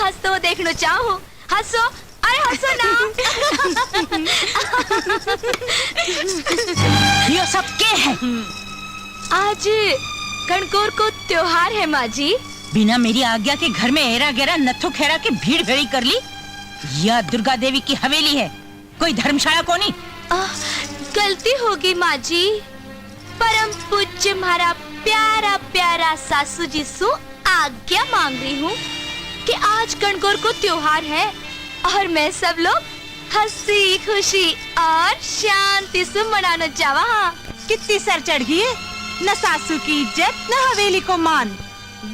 हंसतो देखना चाहूँ। हंसो, अरे हंसो ना। ये सब क्या है? आज गणगौर को त्योहार है माँ जी। बिना मेरी आज्ञा के घर में एरा गेरा नथु खेरा के भीड़ भीड़ी कर ली। यह दुर्गा देवी की हवेली है, कोई धर्मशाला को नहीं। गलती होगी माँ जी। परम पूज्य हमारा प्यारा प्यारा सासू जी सु आज्ञा मांग रही हूँ कि आज गणगौर को त्योहार है और मैं सब लोग हंसी खुशी और शांति से मनाना चाहवा। कितनी सर चढ़ गई है, न सासू की इज्जत न हवेली को मान।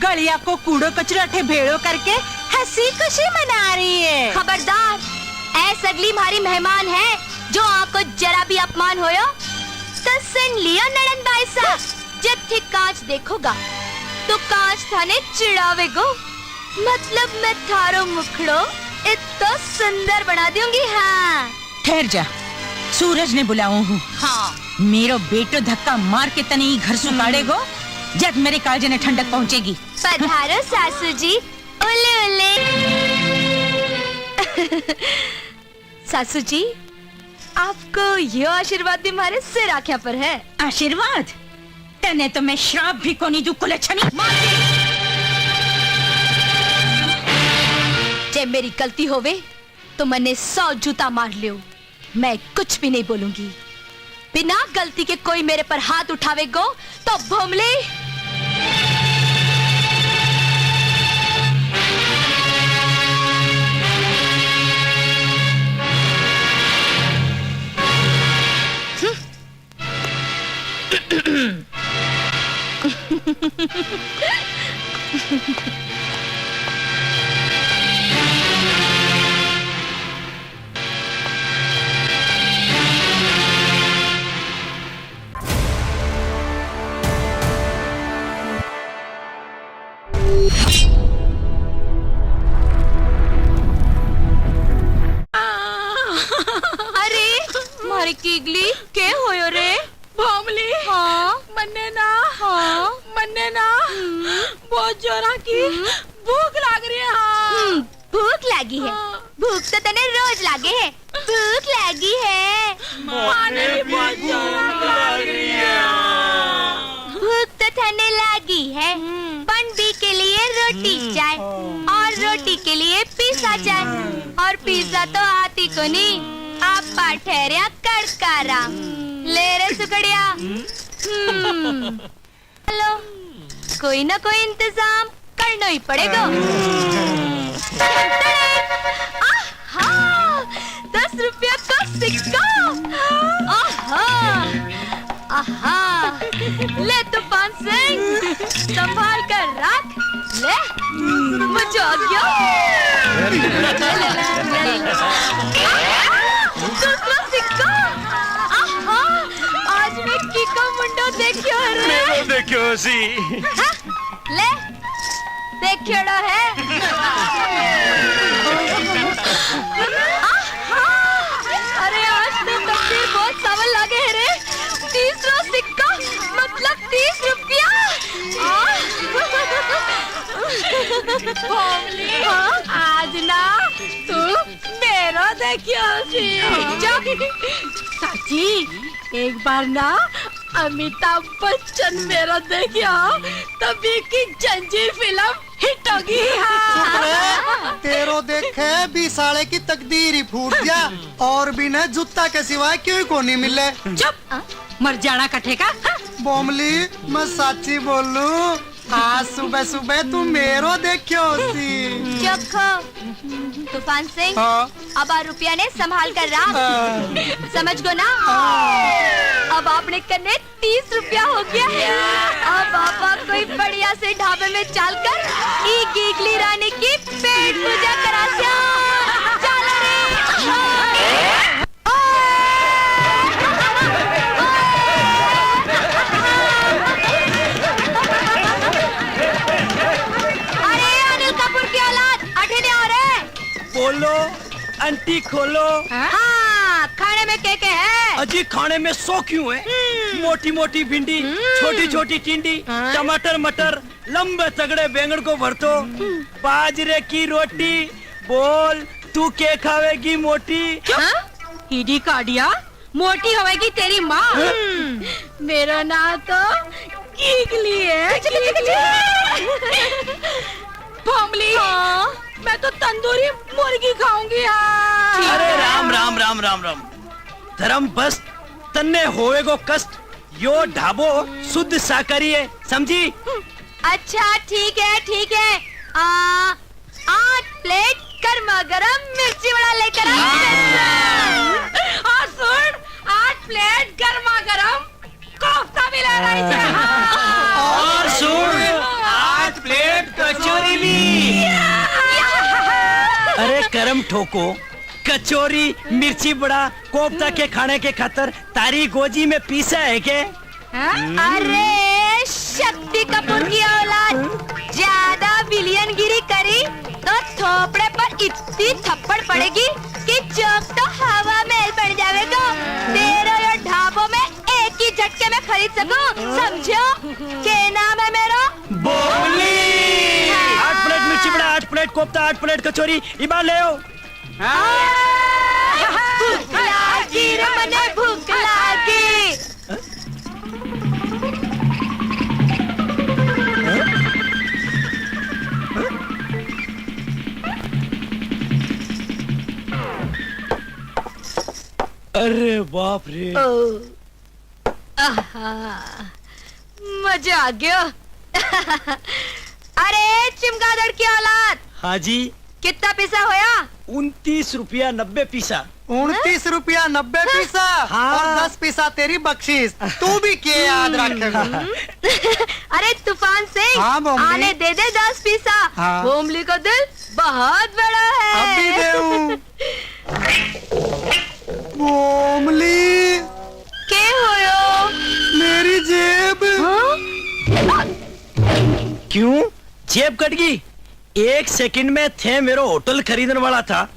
गलिया को कूड़ो कचरो अठे भेड़ो करके हंसी खुशी मना रही है। खबरदार, ऐस अगली हमारी मेहमान है जो आपको जरा भी अपमान होयो तो सुन लियो नड़न भाई सा। जब ठीक कांच देखोगा तो कांच थाने चिढ़ावेगो। मतलब मैं थारो मुखड़ो इतना सुंदर बना दूंगी। हाँ ठहर जा, सूरज ने बुलाऊं हूँ। हाँ मेरो बेटो धक्का मार के तनी घर सुखाड़ेगो जब मेरे कालजे ने ठंडक पहुँचेगी। पधारो सासू जी। ओले ओले। सासू जी, आपको ये आशीर्वाद भी हमारे सिर आँखों पर है। आशीर्वाद? तने तो मैं श्राप भी को नहीं दूं कुलच्छनी। जब मेरी गलती होवे तो मैंने 100 जूता मार लियो, मैं कुछ भी नहीं बोलूंगी। बिना गलती के कोई मेरे पर हाथ उठावेगो तो भोमले। अरे कीगली के होयो रे? भोमली। हाँ मन्ने ना। हाँ मन्ने ना। बहुत जोरा की भूख लग रही है। हाँ। भूख लगी है। भूख तो तने रोज लागे है। भूख लगी है। माने भी बहुत जोरा लग रही है। भूख तो तने लगी है। पंडी के लिए रोटी चाय और रोटी के लिए पिज़्ज़ा चाय और पिज़्ज़ा तो आती को नहीं। आप ठहरिया कड़कारा ले रे सुकड़िया। हेलो, कोई ना कोई इंतजाम करना ही पड़ेगा। 10 रुपया का सिक्का। आहा, आहा, ले तूफान सिंह, संभाल कर रख। ले, मुझे आ गया। दूसरा सिक्का। आहा, आज मैं किका मुंडो देखियो रे। मैं देखियो सी। हाँ? ले, देखियो डो है। आहा, अरे आज तो तकदीर बहुत सावल लागे है रे। तीसरा सिक्का मतलब 30 रुपया। भोमली, आज ना तू मेरो देखियो सी। चाची, एक बार ना अमिताभ बच्चन मेरो देखियो तभी की जंजीर फिल्म हिट होगी। हाँ। तेरो देखे भी साले की तकदीर ही फूट गया और बिना जूता के सिवाय क्यों को नहीं मिले। चुप, मर जाना कटे का। बोमली, मैं सच्ची बोलू, आज सुबह सुबह तू मेरो देखियो सी। चुप खो। तूफान सिंह, अब रुपया ने संभाल कर रहा। समझ गो ना? अब आपने करने 30 रुपया हो गया। अब आप कोई बढ़िया से ढाबे में चलकर गीगली रानी की पेट पूजा करा। चलो रे। बोलो आंटी खोलो। हाँ, खाने में क्या क्या है? अजी खाने में 100 क्यों है? मोटी मोटी भिंडी, छोटी छोटी टिंडी, टमाटर मटर, लंबे तगड़े बैंगन को भरतो, बाजरे की रोटी। बोल तू क्या खावेगी मोटी? ईडी काडिया, मोटी होएगी तेरी माँ। मेरा नाम तो कीगली है। भोमली, मैं तो तंदूरी मुर्गी खाऊंगी। अरे राम राम राम राम राम। धर्म बस तन्ने होएगो कष्ट। यो ढाबो शुद्ध शाकाहारी है, समझी? अच्छा ठीक है ठीक है। 8 प्लेट गर्मा गरम मिर्ची वड़ा लेकर और सुन, 8 प्लेट गर्मा गरम कोफ्ता भी ले रही है। और सुन, 8 प्लेट कचौरी भी। अरे करम ठोको, कचौरी मिर्ची बड़ा कोफ्ता के खाने के खातर तारी गोजी में पीसा है के? अरे शक्ति कपूर की औलाद, ज्यादा विलियनगिरी करी तो थोपड़े पर इतनी थप्पड़ पड़ेगी कि चौक तो हवा महल बन जाएगा। तेरे ये ढाबों में एक ही झटके में खरीद सकूं, समझो? क्या नाम है मेरा? बोली। 8 प्लेट मिर्ची बड़ा, 8 प्लेट कोफ्ता, 8 प्लेट कचौरी, इबार ले आओ। भूख लागी रे मने भूख लागी। अरे बाप रे। मजा आ गया। अरे चिमगादड़ की औलाद, हाँ जी। कितना पैसा होया? 29 रुपया 90 पैसा। 29 रुपया 90 पैसा। हाँ। और 10 पैसा तेरी बख्शीश। तू भी क्या याद रखेगा? अरे तूफान सिंह, हाँ, बोमली। आने दे 10 पैसा। हाँ। बोमली का दिल बहुत बड़ा है। अभी देऊं। बोमली, के होयो? मेरी जेब। क्यों जेब कट गई? 1 सेकंड में थे मेरो होटल खरीदने वाला था,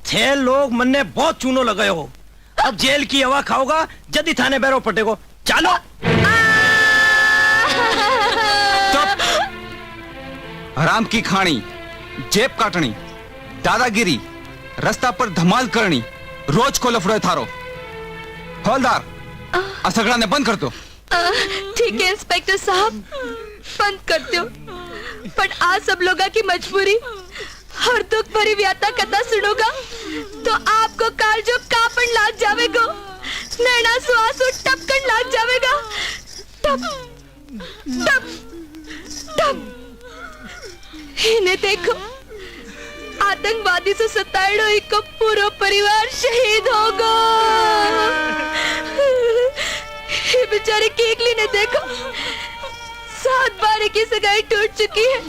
थे लोग मन ने बहुत चूनो लगाए हो। अब जेल की हवा खाओगा, जल्दी थाने बैरो पटेगो। चलो। हराम की खाणी, जेब काटणी, दादागिरी, रस्ता पर धमाल करनी, रोज को लफड़ो थारो। हवलदार, असगड़ा ने बंद कर दो। ठीक है इंस्पेक्टर साहब, बंद कर दो। पर आज सब लोगों की मजबूरी हर दुख भरी व्याता कथा सुनोगा तो आपको काल जो कापन लाग जावेगा, नैना सुआसु टपकन लाग जावेगा। टप टप टप। इन्हें देखो, आतंकवादी से सताएड़ो एक पूरा परिवार शहीद होगा। ये बेचारे केकली ने देखो, 7 बार की सगाई टूट चुकी है।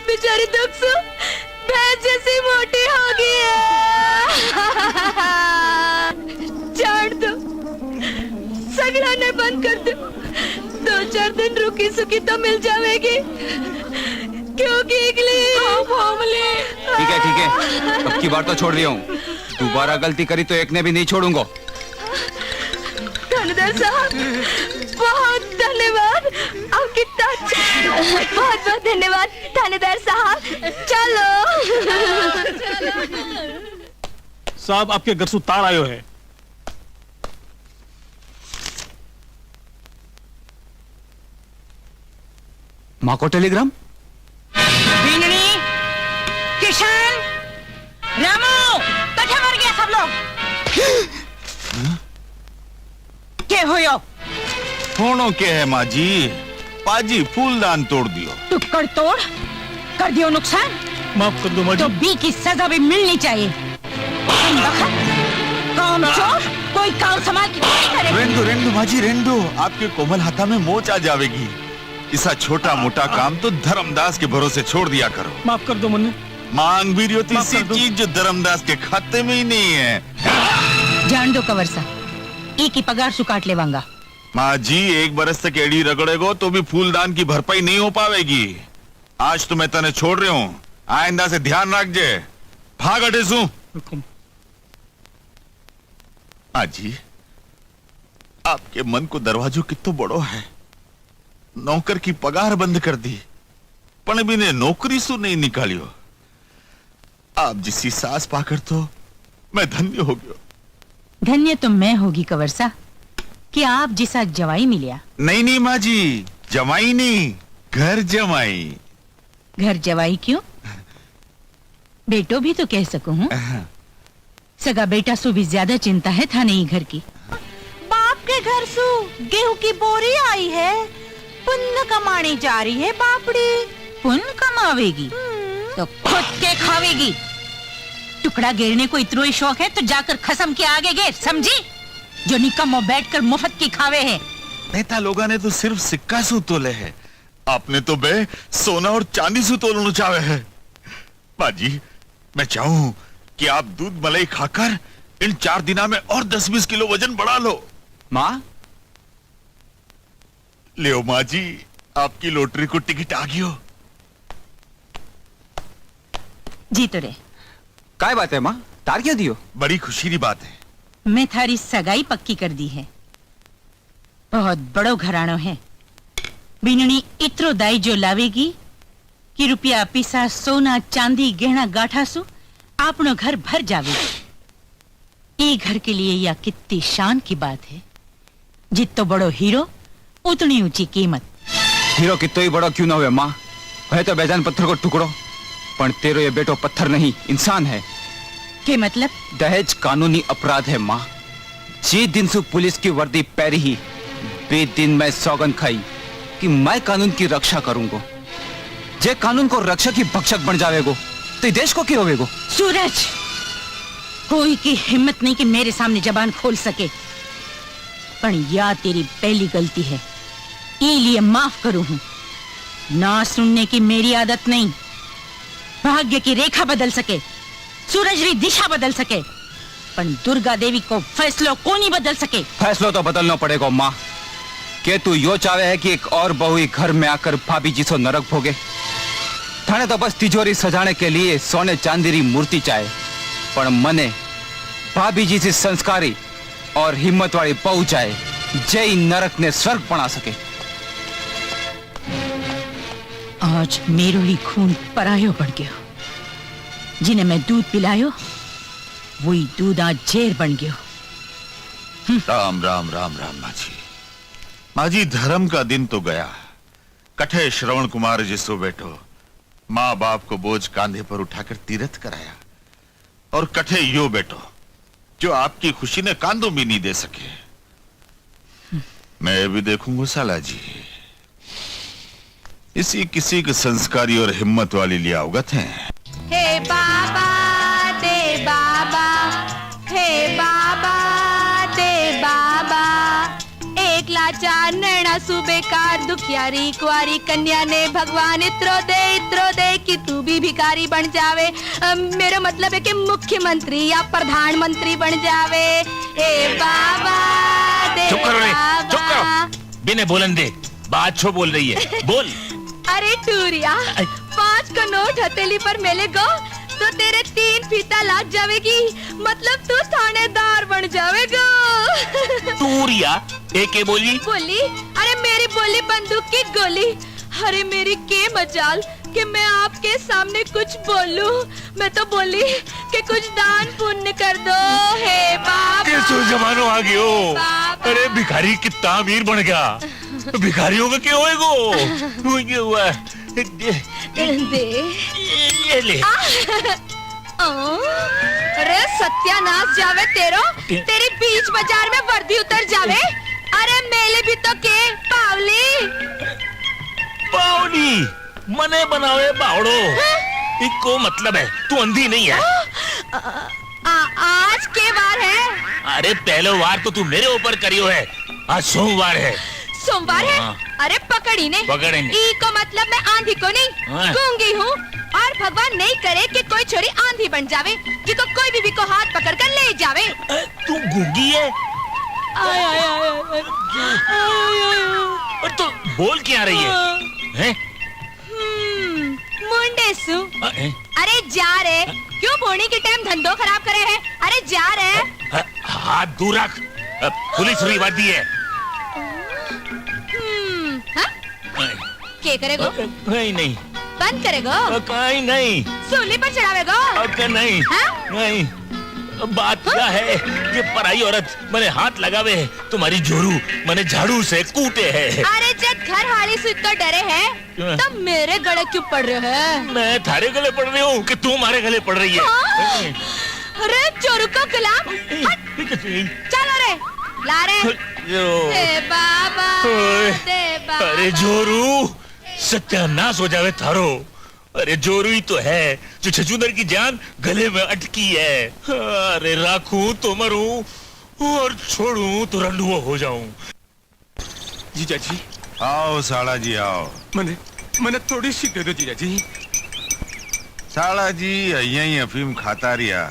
बेचारी दुख से भैंस जैसी मोटी हो गई है। जान दो, सगड़ा ने बंद कर दो। 2-4 दिन रुकी सुखी तो मिल जाएगी। क्योंकि ठीक है, अब की बार तो छोड़ दिया हूँ। दोबारा गलती करी तो एक ने भी नहीं छोड़ूंगा। थानेदार साहब, बहुत धन्यवाद। आपकी बहुत बहुत धन्यवाद थानेदार साहब। चलो साहब, आपके घर से तार आयो है। माँ को टेलीग्राम। बिंगनी, किशन, रामू, कठे मर गया सब लोग। क्या होयो? होनो के है माँ जी, पाजी फूलदान तोड़ दियो। टुक्कड़ तोड़ कर दियो नुकसान, माफ कर दो माँ तो जी। बी की सजा भी मिलनी चाहिए। काम चोर कोई काम संभाल के नहीं करे। रेंडो माँ जी रेंडो, आपके कोमल हाथा में मोच आ जाएगी। इसा छोटा मोटा काम तो धर्मदास के भरोसे छोड़ दिया करो। माफ कर दो मन्ने। मांग भी रही माफ सी कर दो। चीज जो धर्मदास के खाते में ही नहीं है। जान दो कंवर सा, एक की पगार सुकाट लेवांगा। माँ जी, 1 बरस तक एड़ी रगड़ेगो तो भी फूलदान की भरपाई नहीं हो पावेगी। आज तो मैं तने छोड़ रही हूँ, आइंदा से ध्यान रख जे। भाग हटे सू। हुकुम। माँ जी, आपके मन को दरवाजो कितो बड़ो है। नौकर की पगार बंद कर दी, पण भी ने नौकरी सु नहीं निकालियो। आप जिसी सास पाकर तो मैं धन्य हो गयो। धन्य तो मैं होगी कंवरसा कि आप जिसा जवाई मिलिया। नहीं माँ जी, जमाई नहीं, घर जमाई। घर जवाई क्यों? बेटो भी तो कह सकूं हूँ। सगा बेटा सु भी ज्यादा चिंता है था नहीं घर की। बाप के घर सु गेहूं की बोरी आई है, पुण्य कमाने जा रही है बापड़ी। पुण्य कमावेगी तो खुद के खावेगी। टुकड़ा गिरने को इतना ही शौक है तो जाकर खसम के आगे गिर, समझी? जो निकम्मो बैठकर मुफ्त की खावे है। नेता लोगा ने तो सिर्फ सिक्का सु तोले है, आपने तो बे सोना और चांदी सु तोलना चाहे है। बाजी, मैं चाहूं कि आप दूध मलाई खाकर इन 4 दिना में और 10-20 किलो वजन बढ़ा लो। माँ, लियो माँ जी, आपकी लॉटरी को टिकट आ गयो। जी तो रे। काय बात है माँ, तार क्यों दियो? बड़ी खुशी की बात है। मैं थारी सगाई पक्की कर दी है। बहुत बड़ो घरानो है। बीननी इतरो दाई जो लावेगी कि रुपया पीसा सोना चांदी गहना गाठा सु आपनो घर भर जावेगी। ई घर के लिए यह कितनी शान की बात है। जितो बड़ो हीरो उतनी ऊंची कीमत। हीरो कितो ही बड़ो क्यों ना हुए माँ, है तो बेजान पत्थर को टुकड़ो, पर तेरो ये बेटो पत्थर नहीं इंसान है। के मतलब? दहेज कानूनी अपराध है माँ। जे दिन से पुलिस की वर्दी पहरी ही बे दिन मैं सौगन खाई कि मैं कानून की रक्षा करूंगा। जे कानून को रक्षक ही भक्षक बन जावेगो तो देश को क्यों होवेगो? सूरज, कोई की हिम्मत नहीं कि मेरे सामने जबान खोल सके। पर या तेरी पहली गलती है, इसलिए माफ करूं हूं। ना सुनने की मेरी आदत नहीं। भाग्य की रेखा बदल सके, सूरज री दिशा बदल सके, पर दुर्गा देवी को फैसलों को नहीं बदल सके। फैसलों तो बदलना पड़ेगा माँ। के तू यो चाहे है कि एक और बहू ही घर में आकर भाभी जी सो नरक भोगे? थाने तो बस तिजोरी सजाने के लिए सोने चांदी री मूर्ति चाहे, पर मने भाभी जी से संस्कारी और हिम्मत वाली बहू चाहे, जय नरक ने स्वर्ग बना सके। आज मेरो ही खून परायो बढ़ गयो। जिन्हें मैं दूध पिलायो वही दूध आज जेर बन गयो। राम राम राम राम माँ जी, धर्म का दिन तो गया। कठे श्रवण कुमार जिसो बैठो माँ बाप को बोझ कांधे पर उठाकर तीर्थ कराया, और कठे यो बैठो जो आपकी खुशी ने कांधों भी नहीं दे सके। मैं भी देखूंगा साला जी, इसी किसी के संस्कारी और हिम्मत वाली लिए अवगत हैं। हे बाबा दे बाबा, हे बाबा दे बाबा। एक लाचार नैना सुबेकार दुखियारी कुआरी कन्या ने भगवान इत्रो दे कि तू भी भिखारी बन जावे। मेरा मतलब है कि मुख्यमंत्री या प्रधानमंत्री बन जावे। हे बाबा दे चुप करो रे, बाबा। चुप करो। बिना बोलन दे, बात छो बोल रही है, बोल। अरे टूरिया, 5 का नोट हथेली पर मिलेगा तो तेरे 3 फीता लाग जावेगी। मतलब तू थानेदार बन जावेगा। टूरिया एक बोली बोली? अरे मेरी बोली बंदूक की गोली। अरे मेरी के मजाल कि मैं आपके सामने कुछ बोलूं। मैं तो बोली कि कुछ दान पुण्य कर दो। हे बाबा, कैसो जमानो आ गयो। बाबा। अरे भिखारी कितना अमीर बन गया। भिखारियों का क्या होएगो? ये हुआ दे। ये ले। अरे सत्यानाश जावे तेरो, तेरी बीच बाजार में वर्दी उतर जावे। अरे मेले भी तो के पावली। बावली मने बनावे बावड़ो। इको मतलब है तू अंधी नहीं है। आज के वार है? अरे पहले वार तो तू मेरे ऊपर करियो है। आज सोमवार है। सोमवार है? हाँ। अरे पकड़ी पकड़ेंगे। ई को मतलब मैं आंधी को नहीं, हाँ। गूंगी हूँ। और भगवान नहीं करे कि कोई छोरी आंधी बन जावे कि तो कोई भी को हाथ पकड़ कर ले जावे। तू गूंगी है? और तू बोल क्या रही है? हैं? मुंडे सु। अरे जा रे, क्यों बोनी के टाइम धंधो खराब करे है? अरे जा रे। हाथ दूर रख। पुलिस हुई वादी है। हाँ? क्या करेगो? नहीं नहीं बंद करेगो? कहीं नहीं। सूली पर चढ़ावेगो? नहीं हाँ? नहीं। बात क्या है कि पराई औरत मैंने हाथ लगावे तुम्हारी जोरू मैंने झाड़ू से कूटे है। अरे जब घर हाली से इतना डरे हैं तब मेरे गले क्यों पड़ रहे हैं? मैं थारे गले पड़ रही हूँ कि तू हमारे गले पड़ रही है? हाँ? अरे जोरू का गुलाम, चलो रे, ला रे। दे बाबा, दे बाबा। अरे जोरू सत्यानाश हो जावे थारो। अरे जोरू ही तो है जो छछूंदर की जान गले में अटकी है। अरे राखूं तो मरूं और छोड़ूं तो रंडुआ हो जाऊं। जीजा जी आओ साला जी आओ। मैंने थोड़ी सी दे दो जीजा जी। साला जी यही अफीम खाता रिया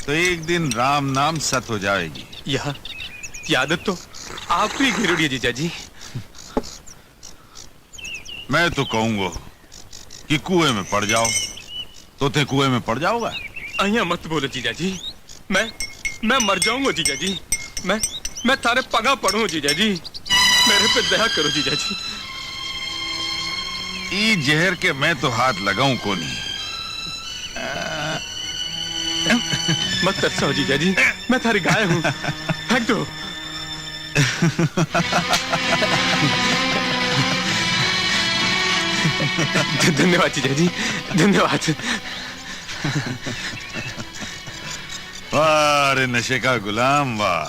तो एक दिन राम नाम सत हो जाएगी। यह आदत तो आप ही गिरोड़ी है जीजा जी। मैं तो कहूंगा कि कुएं में पड़ जाओ तो ते कुएं में पड़ जाओगा। अहिया मत बोलो जीजा जी। मैं मर जाऊंगा जीजा जी। मैं थारे पगा पड़ूं जीजा जी। मेरे पे दया करो जीजा जी। ई जहर के मैं तो हाथ लगाऊं को नहीं। मत तरसाओ जीजा जी। मैं थारी गाय हूँ। फेंक दो। धन्यवाद जीजा जी, धन्यवाद। वाह रे नशे का गुलाम वाह।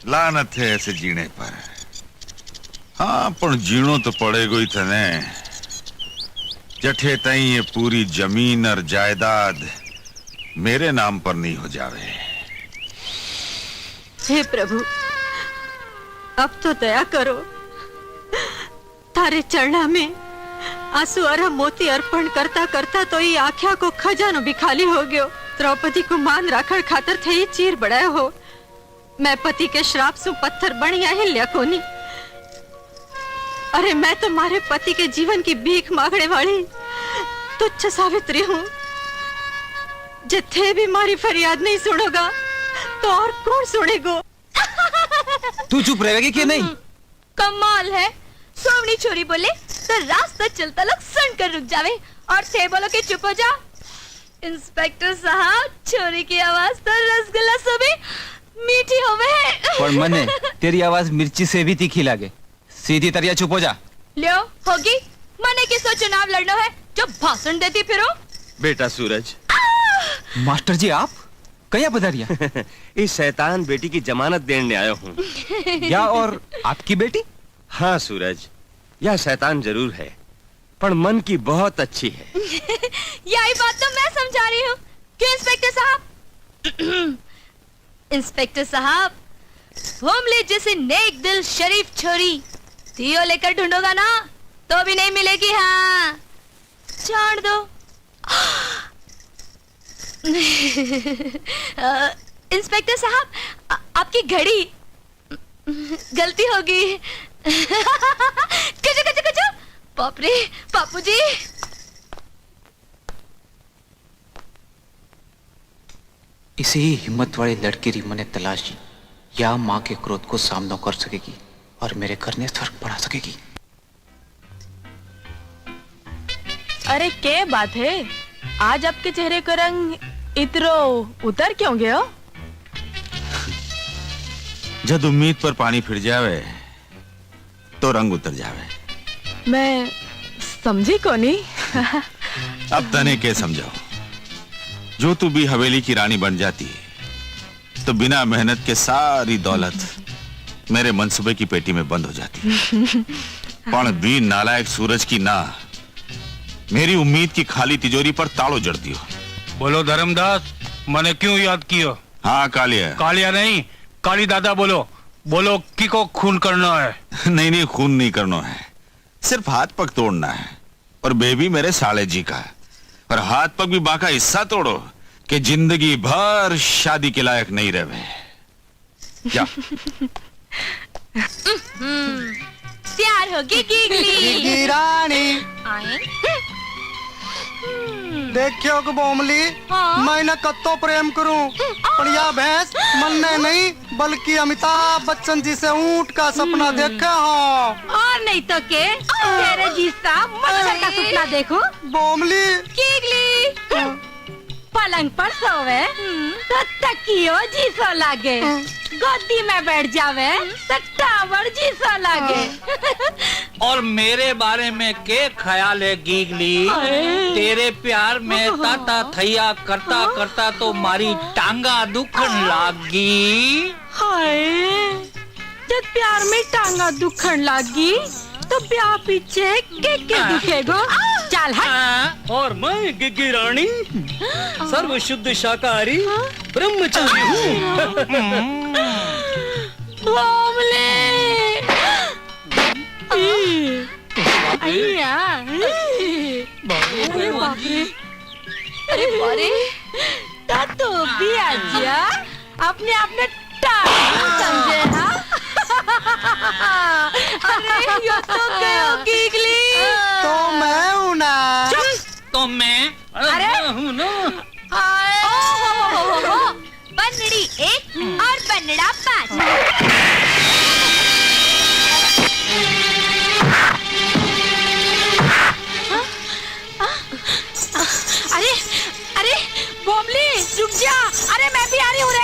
लानत है ऐसे जीने पर। हाँ पर जीणो तो पड़ेगो ही थने। जठे तई ये पूरी जमीन और जायदाद मेरे नाम पर नहीं हो जावे। हे प्रभु, अब तो दया करो। तारे चरणा में आंसू और मोती अर्पण करता करता तो ये आख्या को खजानो भी खाली हो गयो। द्रौपदी को मान राखण खातर थे ये चीर बढ़ाया हो। मैं पति के श्राप सु पत्थर बनिया हिल्या कोनी। अरे मैं तो मारे पति के जीवन की भीख मांगने वाली तुच्छ सावित्री हूँ। जिथे भी मारी फरियाद नहीं सुनोगा तो और कौन सुनेगो? तू चुप रहेगी कि नहीं? कमाल है। सोवनी छोरी बोले तो रास्ता चलता लोग सुन कर रुक जावे और थे बोलो कि चुप हो जाओ। इंस्पेक्टर साहब, छोरी की आवाज तो रसगुल्ला से भी मीठी होवे। पर मने तेरी आवाज मिर्ची से भी तीखी लागे। सीधी तरिया चुप हो जा। लियो होगी। मने किसो चुनाव लड़ना है जो भाषण देती फिरो? बेटा सूरज। मास्टर जी आप कया पधारिया? इस शैतान बेटी की जमानत देने आया हूँ। या और आपकी बेटी? हाँ सूरज, यह शैतान जरूर है पर मन की बहुत अच्छी है। यही बात तो मैं समझा रही हूँ। क्यों इंस्पेक्टर साहब? इंस्पेक्टर साहब, होमले जैसे नेक दिल शरीफ छोरी दियो लेकर ढूंढोगा ना तो भी नहीं मिलेगी। हाँ छोड़ दो। इंस्पेक्टर साहब, आपकी घड़ी गलती होगी। कचो कचो कचो। बाप रे बापूजी। इसी हिम्मत वाली लड़की री मने तलाशी या माँ के क्रोध को सामना कर सकेगी और मेरे घर में फर्क पड़ा सकेगी। अरे क्या बात है, आज आपके चेहरे का रंग इतरो उतर क्यों गया? जब उम्मीद पर पानी फिर जावे तो रंग उतर जावे। मैं समझी को नहीं। अब तने के समझाओ। जो तू भी हवेली की रानी बन जाती तो बिना मेहनत के सारी दौलत मेरे मंसूबे की पेटी में बंद हो जाती। पण भी नालायक सूरज की ना मेरी उम्मीद की खाली तिजोरी पर तालो जड़ दियो। बोलो धर्मदास, मैंने क्यों याद किया? हाँ कालिया। कालिया नहीं, काली दादा बोलो। बोलो की को खून करना है? नहीं खून नहीं करना है, सिर्फ हाथ पग तोड़ना है। और बेबी मेरे साले जी का। और हाथ पग भी बाका हिस्सा तोड़ो कि जिंदगी भर शादी के लायक नहीं रहे। क्या प्यार होगी गिगली रानी। आए। देखियो कि बोमली मैं न कत्तो प्रेम करूं पर यह भैंस मनने नहीं बल्कि अमिताभ बच्चन जी से ऊंट का सपना देखा हो। और नहीं तो के तेरे जीसा मच्छर का सपना देखो। बोमली कीगली पलंग पर सोवे तो तकियो जीसो लागे, गोदी में बैठ जावे तो टावर जीसो लागे। और मेरे बारे में के ख्याल है गीगली? तेरे प्यार में ताता थैया करता करता तो मारी टांगा दुखन लागी। हाय, जब प्यार में टांगा दुखन लागी तो ब्याह पीछे के दुखेगो। चल हट। और मैं गिग्गी रानी सर्व शुद्ध शाकाहारी ब्रह्मचारी हूँ। अरे बारे तो भी आजिया अपने आपने समझे हाँ? अरे यो तो गयो गीगली। तो मैं हूँ ना। तो मैं हूँ ना। बनड़ी 1 और बनड़ा 5। अरे अरे बोमली रुक जा, अरे मैं भी आ रही हूँ रे।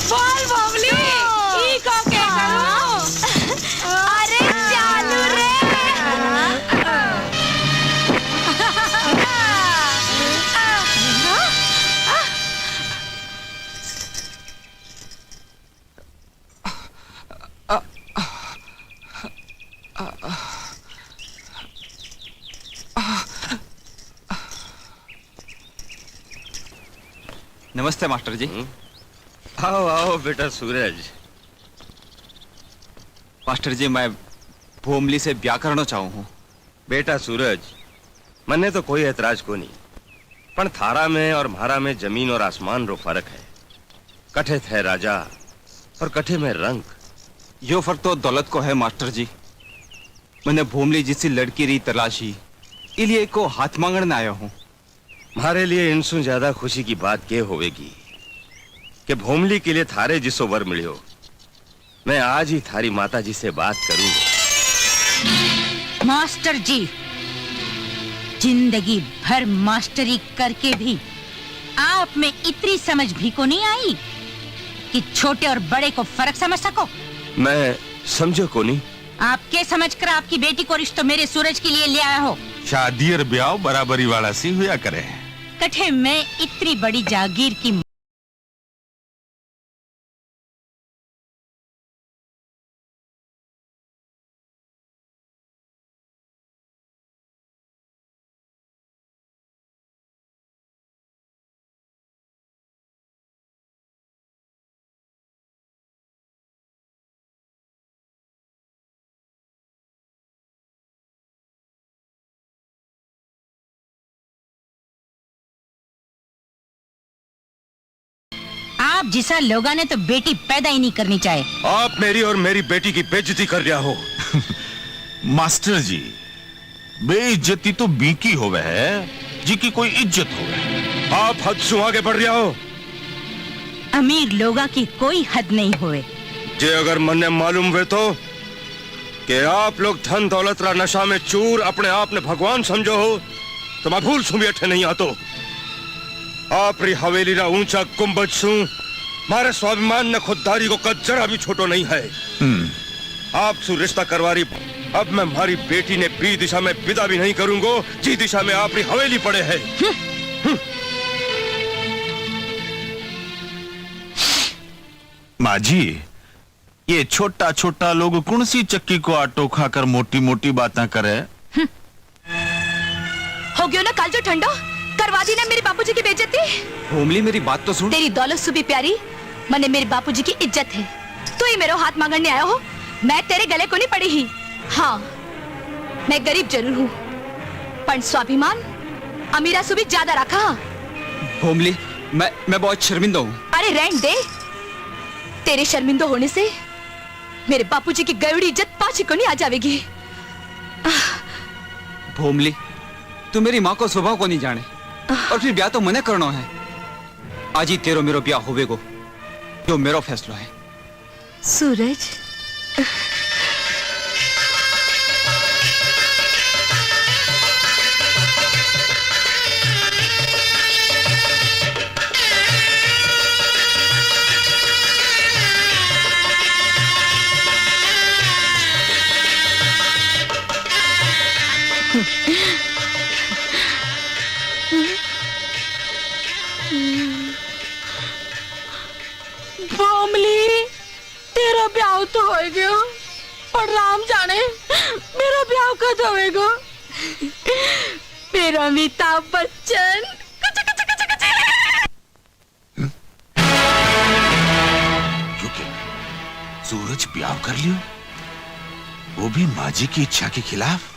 बोल बोमली ई को के करूं? अरे चालू रे। नमस्ते मास्टर जी। आओ आओ बेटा सूरज। मास्टर जी मैं भोमली से ब्याह करना चाहूँ हूँ। बेटा सूरज, मन्ने तो कोई एतराज को नहीं, पण थारा में और म्हारा में जमीन और आसमान रो फर्क है। कठे थे राजा और कठे में रंग। यो फर्क तो दौलत को है मास्टर जी। मैंने भोमली जिसी लड़की री तलाशी, इलिए को हाथ मांगने आया हूँ। हमारे लिए इनसु ज्यादा खुशी की बात क्या होवेगी कि भोमली के लिए थारे जिसो वर मिलियो। मैं आज ही थारी माता जी से बात करूंगा। मास्टर जी, जिंदगी भर मास्टरी करके भी आप में इतनी समझ भी को नहीं आई कि छोटे और बड़े को फर्क समझ सको। मैं समझो को नहीं। आपके समझकर आपकी बेटी को रिश्तो मेरे सूरज के लिए ले आया हो। शादी और ब्याह बराबरी वाला सी हुआ करे। कठे मैं इतनी बड़ी जागीर की आप जिसा लोगा ने तो बेटी पैदा ही नहीं करनी चाहे। आप मेरी और मेरी बेटी की बेइज्जती कर रहा हो। मास्टर जी, बेइज्जती तो बीकी होवे है जी की कोई इज्जत होवे। आप हद से आगे बढ़ रहा हो। अमीर लोगा की कोई हद नहीं हुए। जे अगर मन्ने मालूम हुए तो कि आप लोग धन दौलत रा नशा में चूर अपने आप ने भगवान समझो हो तो मैं भूल सु बैठे नहीं आतो। आप री हवेली रा ऊंचा गुंबद सु मारे स्वाभिमान ने खुददारी को कद जरा भी छोटो नहीं है। आप सु रिश्ता करवारी अब मैं हमारी बेटी ने बी दिशा में विदा भी नहीं करूंगा जी दिशा में आप री हवेली पड़े है। माँ जी, ये छोटा छोटा लोग कौन सी चक्की को आटो खाकर मोटी मोटी बातें करे। हो गयो ना काल जो ठंडो, करवा दी ना मेरे बापूजी की बेइज्जती। होमली मेरी बात तो सुन। तेरी दौलत सुबी प्यारी, मने मेरे बापूजी की इज्जत है। तू ही मेरा हाथ मांगने आया हो, मैं तेरे गले को नहीं पड़ी ही। हाँ, मैं गरीब जरूर हूँ, पर स्वाभिमान अमीरा सुबी ज्यादा रखा। होमली, मैं बहुत शर्मिंदा हूँ। अरे रहने दे, तेरे शर्मिंदा होने से मेरे बापूजी की गयोड़ी इज्जत पाछी को नहीं आ जाएगी। भोमली, तू मेरी माँ को स्वभाव को नहीं जाने और फिर ब्याह तो मने करना है। आज ही तेरो मेरो ब्याह होवेगो, जो मेरो फैसला है। सूरज, बोमली, तेरा ब्याह तो हो गयो, पर राम जाने मेरा ब्याह कद होएगा। मेरा अमिताभ बच्चन क्योंकि सूरज ब्याह कर लियो, वो भी माँ जी की इच्छा के खिलाफ।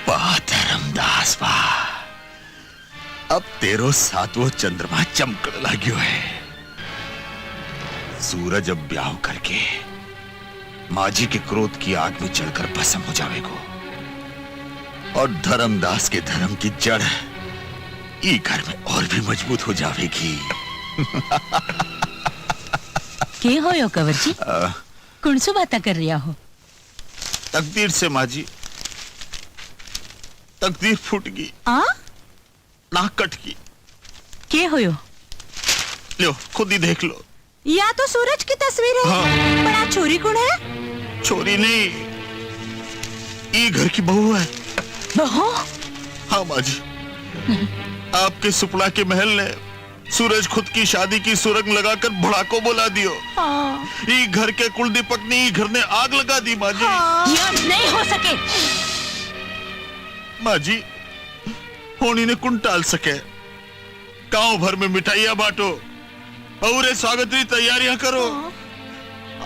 वाह धर्मदास वाह, अब तेरो सातवो चंद्रमा चमकने लाग्यो है। सूरज अब ब्याह करके माँ जी के क्रोध की आग में जलकर भस्म हो जाएगो और धर्मदास के धर्म की जड़ ई घर में और भी मजबूत हो जाएगी। के हो यो कंवर जी? कौन सी बातें कर रहा हो? तकदीर से माँ जी, तकदीर फूट गई, नाक कट गई। के हो यो? लो खुद ही देख लो। या तो सूरज की तस्वीर है। हाँ। बड़ा चोरी कौन है? चोरी नहीं, ये घर की बहू है। बहू? हाँ माँ जी, आपके सुपड़ा के महल ने सूरज खुद की शादी की सुरंग लगाकर भड़ाको बोला दियो। ये घर के कुल दीपक ने ये घर ने आग लगा दी माँ जी। यह नहीं हो सके। माँ जी, होनी ने कुन टाल सके। गांव भर में मिठाइयां बांटो और स्वागत की तैयारियां करो,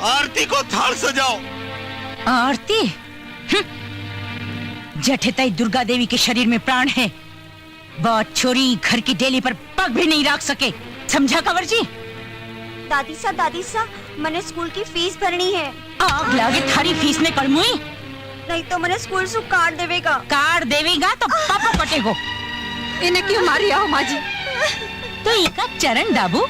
आरती को थाल सजाओ। आरती? जठेताई दुर्गा देवी के शरीर में प्राण है, बहुत छोरी घर की डेली पर पग भी नहीं रख सके, समझा कंवर जी? दादी सा मने स्कूल की फीस भरनी है। आग लागे थारी फीस में कड़मुई। नहीं तो मने स्कूल से कार्ड देवेगा। कार्ड देवेगा तो पापा पटेगो। इन्हें क्यों मारी आओ माँ जी? तो इनका चरण दाबू,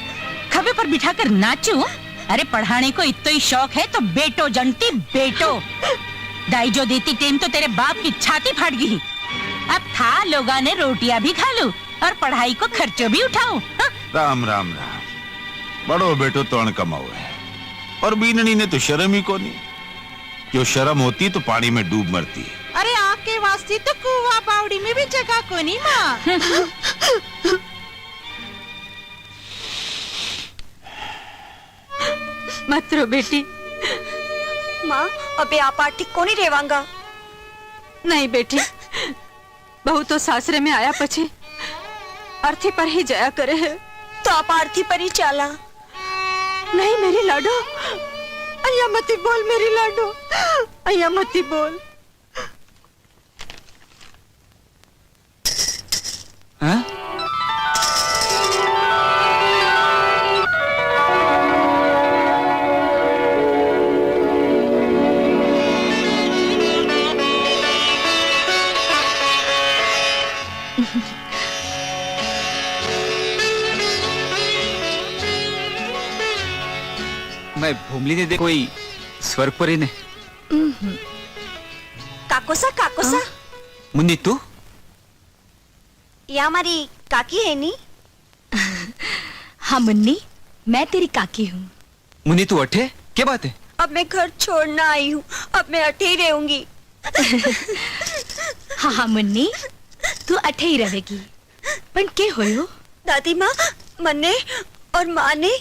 खबे पर बिठाकर नाचू। अरे पढ़ाने को इतना ही शौक है तो बेटो जनती बेटो। दाई जो देती टेम तो तेरे बाप की छाती फाट गई। अब था लोगा ने रोटियां भी खा लूं और पढ़ाई को खर्चो भी उठाऊं। राम राम राम, बड़ो बेटो तो अण कमाओ है और बीननी ने तो शर्म ही को नहीं। जो शर्म होती तो पानी में डूब मरती। अरे आपके वास्ते तो कुआं बावड़ी में भी जगह को नहीं माँ। मत रो बेटी। माँ अबे आप आर्थिक को नहीं रेवांगा। नहीं बेटी, बहू तो सासरे में आया पछे अर्थी पर ही जाया करे है। तो आप आरती पर ही चाला। नहीं मेरी लाडो, अय्या मती बोल मेरी लाडो, अय्या मती बोल। हाँ? मैं भूमली ने कोई स्वर्ग परी ने काकोसा मुन्नी तू ये हमारी काकी है नी? हाँ मुन्नी, मैं तेरी काकी हूँ। मुन्नी तू अठे क्या बात है? अब मैं घर छोड़ना आई हूँ, अब मैं अठे ही रहूंगी। हाँ मुन्नी, तू अठे ही रहेगी। पण के होयो? दादी माँ मन्ने और माँ ने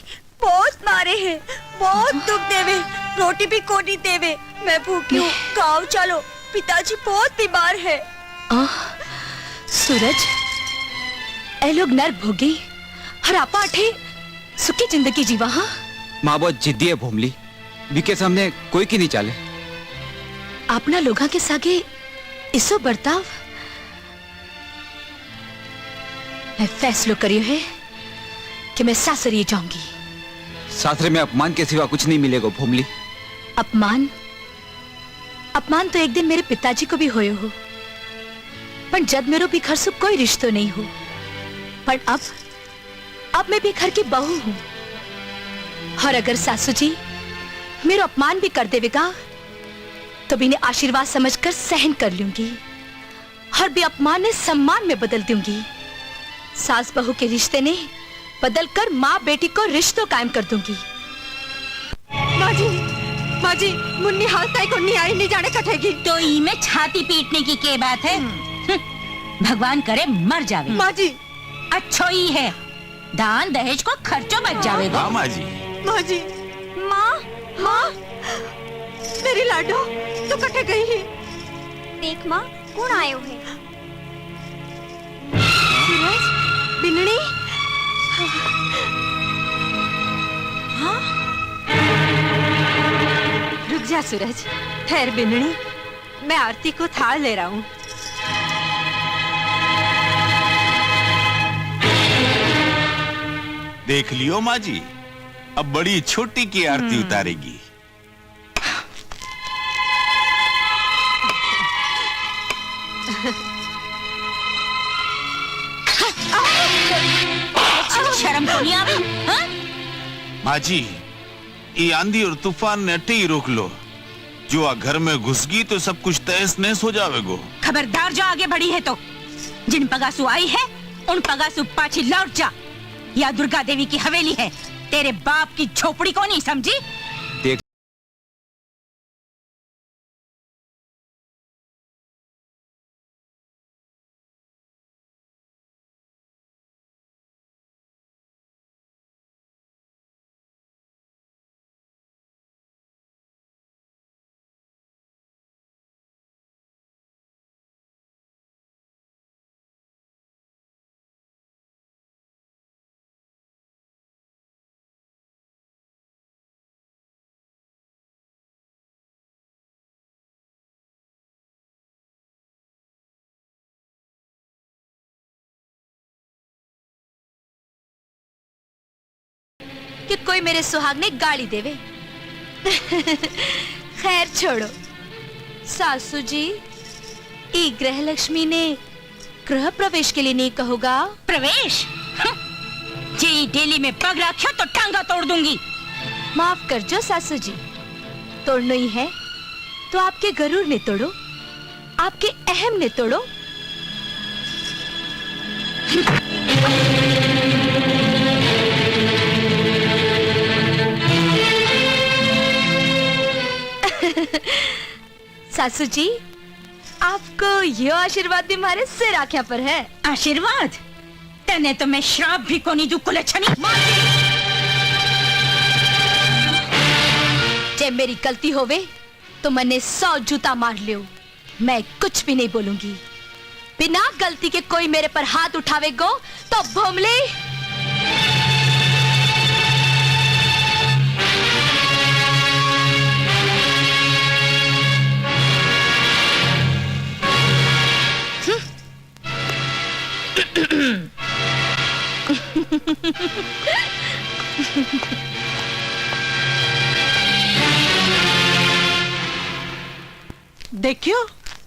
बहुत मारे हैं, बहुत दुख देवे, रोटी भी कोनी देवे। मैं भूखी हूँ, गाँव चलो, पिताजी बहुत बीमार है। सूरज, ए लोग नर भोगी, हरापा अठे सुखी जिंदगी जीवा। हाँ माँ बहुत जिद्दी है भूमली, विके सामने कोई की नहीं चाले। अपना लोगा के सागे इसो बर्ताव मैं फैसलो करियो है कि मैं सासरी जाऊंगी। सासरे में अपमान के सिवा कुछ नहीं मिलेगा भूमली। अपमान? अपमान तो एक दिन मेरे पिताजी को भी होयो हो, पर जब मेरो भी घर से कोई रिश्तो नहीं हो। पर अब मैं भी घर की बहू हूँ, और अगर सासू जी मेरा अपमान भी कर देवेगा तो भी इन्हें आशीर्वाद समझकर सहन कर लूंगी, और भी अपमान ने सम्मान में बदल दूंगी। सास बहू के रिश्ते ने बदलकर माँ बेटी को रिश्तों कायम कर दूंगी। माँ जी, मुन्नी हाल तय को नहीं आई, नहीं जाने कटेगी। तो ई में छाती पीटने की क्या बात है? भगवान करे मर जावे। माँ जी, अच्छो ही है, दान दहेज को खर्चो बच जावेगा। माँ जी, माँ जी, माँ, मेरी लाडो तो कटे गई है। देख माँ, कौन आयो है? सूरज, बिन्नी, हाँ? रुक जा सूरज, ठहर बिन्नी, मैं आरती को थाल ले रहा हूँ। देख लियो माँ जी, अब बड़ी छोटी की आरती उतारेगी। शर्म तो नहीं आवे? हाँ? माँ जी, ये आंधी और तूफान ने अटे ही रोक लो। जो आ घर में घुस गई तो सब कुछ तहस नहस हो जावेगो। खबरदार जो आगे बढ़ी है तो जिन पगासु आई है उन पगासु पाछी लौट जा। या दुर्गा देवी की हवेली है, तेरे बाप की झोपड़ी को नहीं समझी? देख कि कोई मेरे सुहाग ने गाली देवे। खैर छोड़ो सासू जी, ई ग्रह लक्ष्मी ने गृह प्रवेश के लिए नहीं कहोगा? प्रवेश? जी डेली में पग रखो तो टांगा तोड़ दूंगी। माफ कर जो सासू जी, तोड़ना ही है तो आपके गरूर ने तोड़ो, आपके अहम ने तोड़ो। सासू जी, आपको यो आशीर्वाद भी हमारे सिर आख्या पर है। आशीर्वाद? तने तो मैं श्राप भी को नहीं दू कुलच्छनी। जब मेरी गलती होवे तो मैंने 100 जूता मार लियो, मैं कुछ भी नहीं बोलूंगी। बिना गलती के कोई मेरे पर हाथ उठावेगो तो भोमले। देखियो,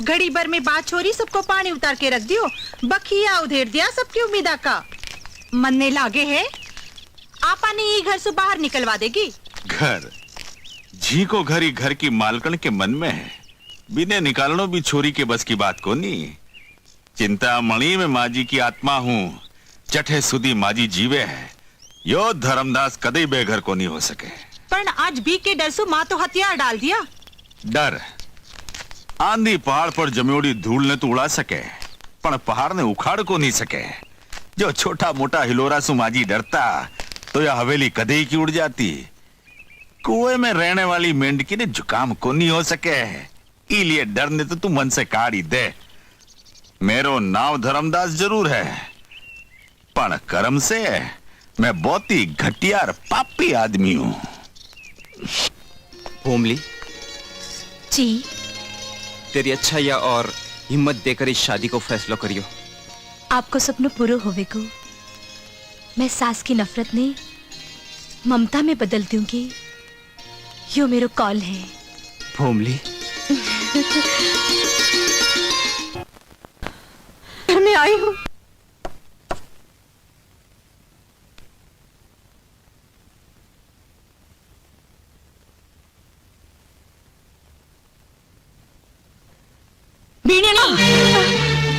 घड़ी भर में बात छोरी, सबको पानी उतार के रख दियो। बखिया उधेर दिया सबकी उम्मीदा का। मनने लागे है आपा ने ये घर से बाहर निकलवा देगी। घर झी को घर ही घर की मालकन के मन में है, बिने निकालनो भी छोरी के बस की बात को नहीं। चिंता मणि में माजी की आत्मा हूँ, चठे सुधी माजी जीवे है, यो धर्मदास कदे बेघर को नहीं हो सके। पर आज भी के डर से माँ तो हथियार डाल दिया। डर आंधी पहाड़ पर जम्योड़ी धूल ने तो उड़ा सके, पर पहाड़ ने उखाड़ को नहीं सके। जो छोटा मोटा हिलोरा सु माजी डरता तो यह हवेली कदे ही की उड़ जाती। कुएं में रहने वाली मेंढकी ने जुकाम को नहीं हो सके, इलिए डर ने तो तू मन से काढ़ी दे। मेरो नाव धर्मदास जरूर है, पर कर्म से मैं बहुत ही घटिया और पापी आदमी हूं। भोमली, जी तेरी अच्छाई और हिम्मत देकर इस शादी को फैसला करियो। आपको सपनों पूरा होवे को मैं सास की नफरत ने ममता में बदल दूंगी, यो मेरो कॉल है। भोमली, मैं आई हूँ।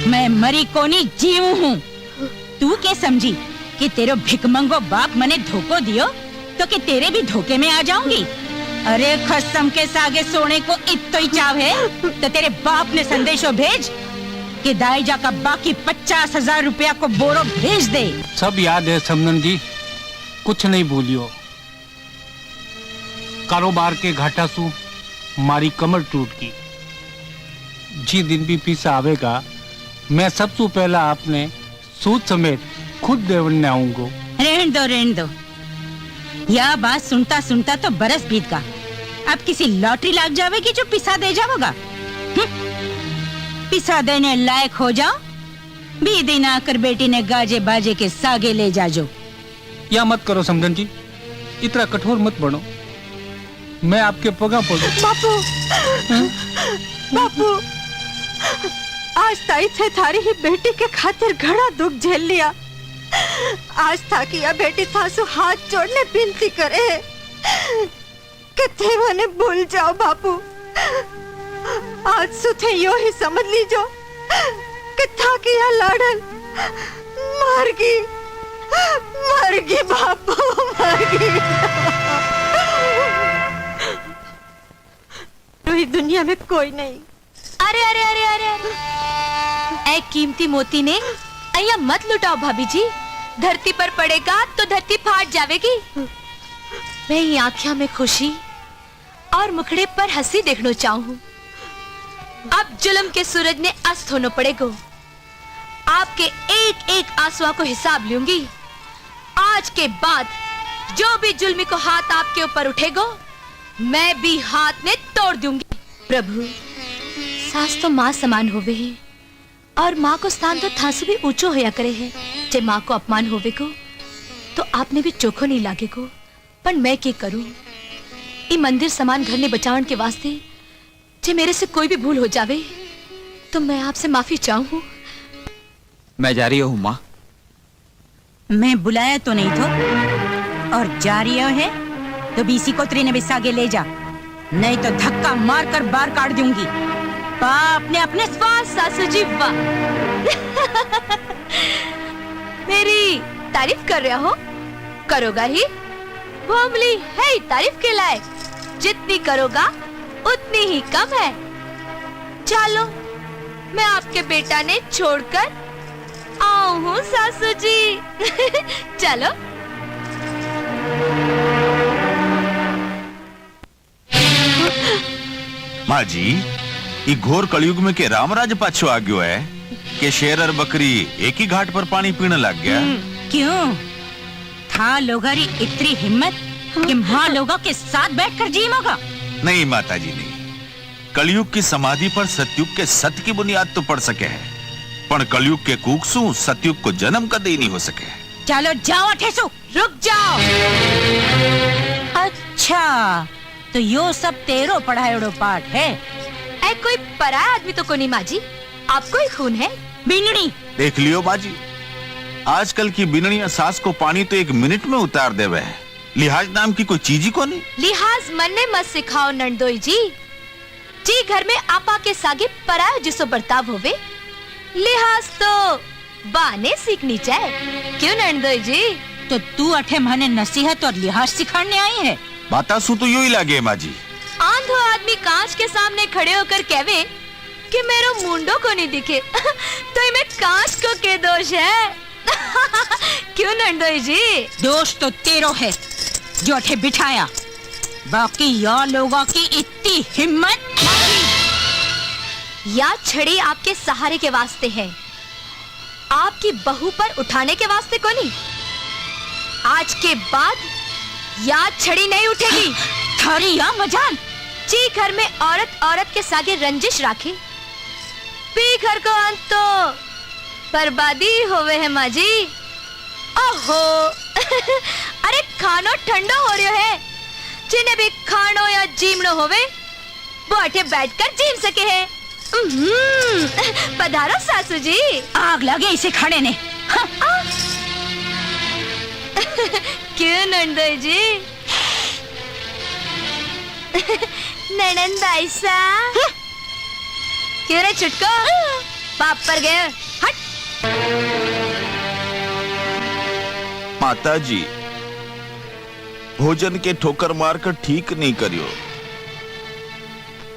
मैं मरी कोनी जीव हूँ। तू क्या समझी कि तेरो भिकमंगो बाप मने धोखो दियो तो कि तेरे भी धोखे में आ जाऊंगी? अरे खसम के सागे सोने को इत्तो ही चाव है तो तेरे बाप ने संदेशो भेज कि दाईजा का बाकी 50,000 रुपया को बोरो भेज दे। सब याद है समनन जी, कुछ नहीं भूलियो। कारोबार के घाटा सु मारी कमर टूट की। जी दिन भी पीसा आवेगा, मैं सबसे पहला आपने सूद समेत खुद देवने आऊंगा। रहने दो। यह बात सुनता सुनता तो बरस बीत का। अब किसी लॉटरी लाग जावेगी जो पिसा दे जाओगा। पिसा देने लायक हो जाओ, भी दिन आकर बेटी ने गाजे बाजे के सागे ले जाजो। या मत करो समझन जी, इतना कठोर मत बनो। मैं आपके पगा पड़ू। बापू, बापू, आज ताई थे थारी ही बेटी के खातिर घड़ा दुख झेल लिया। आज था कि यह बेटी थासु हाथ जोड़ने विनती करे कि थे मने भूल जाओ बापू। आज सुथे यो ही समझ लीजो कि था कि यह लाडन मर गई बापू, मर गई। इस दुनिया में कोई नहीं। अरे अरे अरे अरे अरे, ए कीमती मोती ने अय्या मत लुटाओ भाभी जी। धरती पर पड़ेगा तो धरती फाट जावेगी। मैं ये आँखिया में खुशी और मुखड़े पर हंसी देखना चाहूँ। अब जुल्म के सूरज ने अस्त होना पड़ेगा। आपके एक एक आंसुओं को हिसाब लूंगी। आज के बाद जो भी जुल्मी को हाथ आपके ऊपर उठेगा, मैं भी हाथ में तोड़ दूंगी। प्रभु, सास तो माँ समान होवे है और माँ को स्थान तो थासु भी ऊंचो होया करे है। जे माँ को अपमान होवे को तो आपने भी चोखो नहीं लागे को। पर मैं क्या करूं? ई मंदिर समान घर ने बचावन के वास्ते जे मेरे से कोई भी भूल हो जावे तो मैं आपसे माफी चाहूं। मैं जा रही हूँ माँ। मैं बुलाया तो नहीं तो, और जा रही है तो बीसी को त्रीने बिसागे ले जा, नहीं तो धक्का मार कर बार काट दूंगी। बाप ने अपने सासू जी वाह। मेरी तारीफ कर रहे हो? करोगा ही। भोमली है ही तारीफ के लायक। जितनी करोगा उतनी ही कम है। चलो, मैं आपके बेटा ने छोड़कर आऊं हूँ सासू जी। चलो। माँ जी, ये घोर कलयुग में के रामराज पाछो आ गयो है कि शेर और बकरी एक ही घाट पर पानी पीने लग गया। क्यों था लोगारी इतनी हिम्मत कि माँ लोगों के साथ बैठकर जी होगा? नहीं माता जी नहीं। कलयुग की समाधि पर सतयुग के सत्य की बुनियाद तो पड़ सके है, पर कलयुग के कुकसू सतयुग को जन्म कदे ही नहीं हो सके। चलो जाओ ठेसु, रुक जाओ। अच्छा, तो यो सब तेरो पढ़ायोड़ो पाठ है। ऐ कोई पराया आदमी तो कोनी माँ जी, आपको ही खून है। बिनड़ी देख लियो बाजी, आजकल की बिनड़ियां सास को पानी तो 1 मिनट में उतार देवे है, लिहाज नाम की कोई चीज ही को नहीं। लिहाज मन्ने मत सिखाओ नंदोई जी। जी घर में आपा के सागे परायो जिसो बर्ताव होवे, लिहाज तो बाने सीखनी चाहिए। क्यों नंदोई जी? तो तू अठे माने नसीहत और लिहाज सिखाने आई है? बाता सु तो यूं ही लागे माँ जी। आंधो आदमी कांच के सामने खड़े होकर कहवे कि मेरो मुंडो को नहीं दिखे तो इनमें कांच को के दोष है? क्यों नंदोई जी? दोष तो तेरो है जो अठे बिठाया। बाकी या लोगों की इतनी हिम्मत। या छड़ी आपके सहारे के वास्ते है, आपकी बहू पर उठाने के वास्ते को नहीं। आज के बाद या छड़ी नहीं उठेगी। थारी या मजाल। जी घर में औरत औरत के सागे रंजिश राखे, पी घर को अंत तो बर्बादी होवे है माँ जी। ओहो अरे खानो ठंडो हो रहा है, जिन्हें भी खानो या जीमनो होवे वो अठे बैठकर जीम सके है। पधारो सासू जी। आग लगे इसे खाने ने। क्यों नंदोई जी? ननंद ऐसा क्यों रे छुटको? बाप पर गए हट। माता जी भोजन के ठोकर मारकर ठीक नहीं करियो।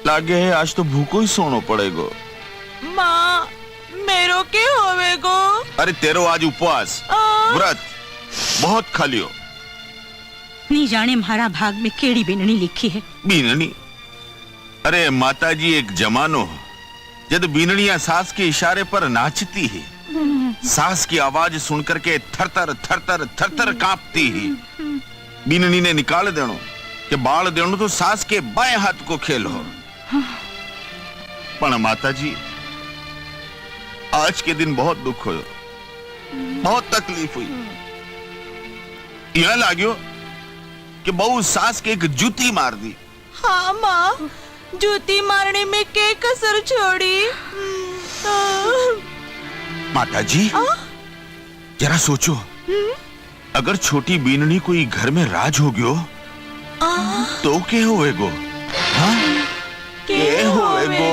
लागे है आज तो भूखो ही सोनो पड़ेगो। माँ मेरो के होवेगो? अरे तेरो आज उपवास व्रत बहुत खा लियो। नहीं जाने म्हारा भाग में केड़ी बीननी लिखी है। बीननी? अरे माता जी एक जमानो जब बीननिया सास के इशारे पर नाचती है, सास की आवाज सुनकर के थरथर थरथर थरथर कांपती है। बीननी ने निकाल देनो कि बाल देनो तो सास के बाएं हाथ को खेल हो। पर माता जी आज के दिन बहुत दुख हो, बहुत तकलीफ हुई। यह लाग्यो कि बहू सास के एक जूती मार दी। हाँ माँ, जूती मारने में के कसर छोड़ी। माता जी जरा सोचो, अगर छोटी बीननी कोई घर में राज हो गयो तो के होएगो? हाँ? के होएगो?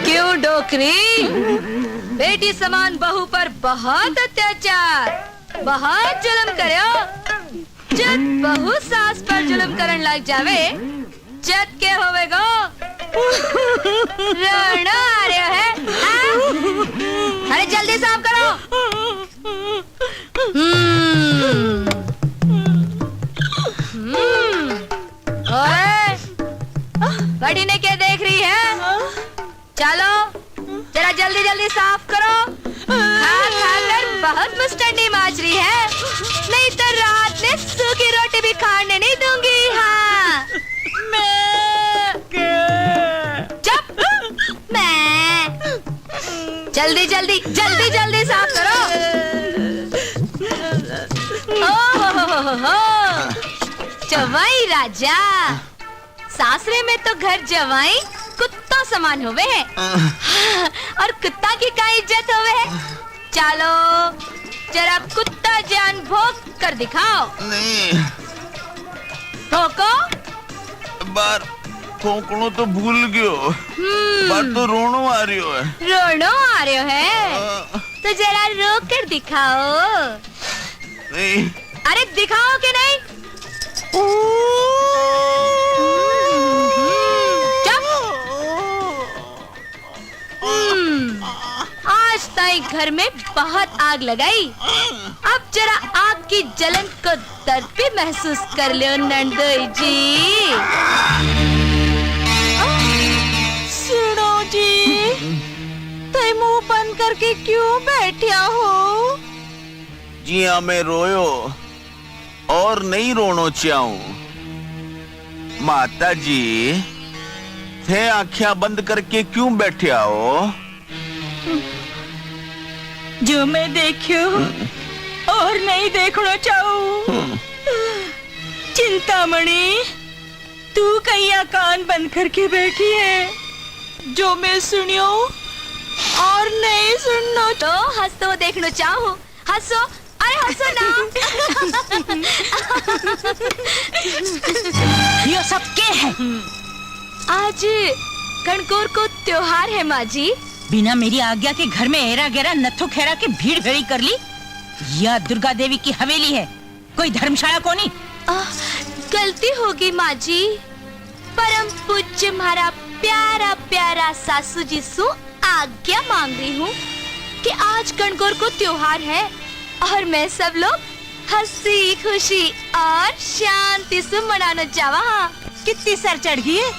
क्यों डोकरी? बेटी समान बहू पर बहुत अत्याचार, बहुत जुल्म करो। जब बहू सास पर जुल्म करन लग जावे जद के होवेगो? रोना आ रहा है? अरे जल्दी साफ करो। ओए, बड़ी ने क्या देख रही है? चलो जरा जल्दी जल्दी साफ करो। खाकर बहुत मुस्टंडी माच रही है, नहीं तो रात में सूखी रोटी भी खाने नहीं दूंगी। हाँ मैं जल्दी जल्दी जल्दी जल्दी साफ करो। ओहो जवाई राजा, सासरे में तो घर जवाई कुत्ता समान होवे है और कुत्ता की क्या इज्जत होवे है। चलो जरा कुत्ता जान भोग कर दिखाओ। नहीं ठोको बार खोकणो तो भूल गयो, बार तो रोनो आ रही है। रोनो आ रहे है तो जरा रो कर दिखाओ। नहीं अरे दिखाओ कि नहीं? आज ताई घर में बहुत आग लगाई, अब जरा आग की जलन को दर्द भी महसूस कर लो नंदोई जी। सुनो जी, तुम मुंह बंद करके क्यों बैठा हो? जी हाँ मैं रोयो और नहीं रोनो चाहूं। माता जी थे आँखें बंद करके क्यों बैठे हो? जो मैं देखूं और नहीं देखना चाहूं। चिंतामणि, तू कैया कान बंद करके बैठी है, जो मैं सुनियो और नहीं सुननो तो हंसो देखना चाहूं। हंसो, अरे हंसो ना। ये सब क्या है? आज गणगौर को त्योहार है माँ जी। बिना मेरी आज्ञा के घर में एरा गेरा नथु खेरा की भीड़ भेड़ी कर ली। यह दुर्गा देवी की हवेली है, कोई धर्मशाला को नहीं। गलती होगी माँ जी। परम पूज्य हमारा प्यारा प्यारा सासू जी सु आज्ञा मांग रही हूँ कि आज गणगौर को त्योहार है और मैं सब लोग हंसी खुशी और शांति से मनाने जावा। कितनी सर चढ़ गई है,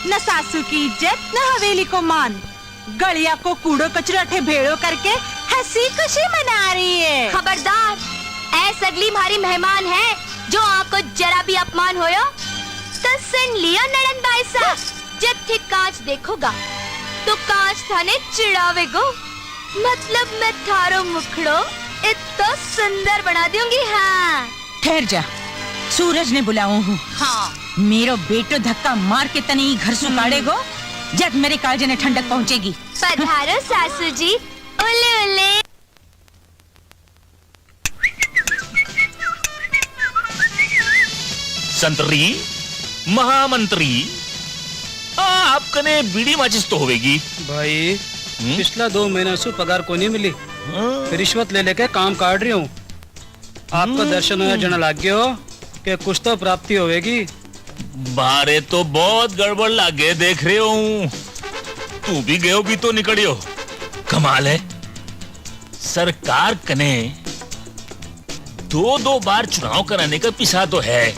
न सासू की इज्जत न हवेली को मान। गलिया को कूड़ो कचरो अठे भेड़ो करके हंसी खुशी मना रही है। खबरदार, ऐस अगली हमारी मेहमान है, जो आपको जरा भी अपमान होयो तो सुन लिया नड़न भाई साहब, जब ठीक कांच देखोगा तो कांच थाने चिड़ावेगो। मतलब मैं थारो मुखड़ो इतना सुंदर बना दूंगी। हाँ ठहर जा, सूरज ने बुलाऊं हूँ। हाँ मेरो बेटो धक्का मार के तने ही घर सुकाड़ेगो, जब मेरे कालजे ने ठंडक पहुँचेगी। पधारो सासू जी, ओले ओले। संतरी महामंत्री आपकने बीड़ी माचिस तो होवेगी भाई। पिछला 2 महीना से पगार को नहीं मिली, रिश्वत ले लेके काम काट रही हूँ। आपका दर्शन होया जन लाग गयो कि कुछ तो प्राप्ति होवेगी। बारे तो बहुत गड़बड़ लागे देख रहे हूँ। तू भी गयो भी तो निकलियो। कमाल है, सरकार कने 2 बार चुनाव कराने का पिसा तो है,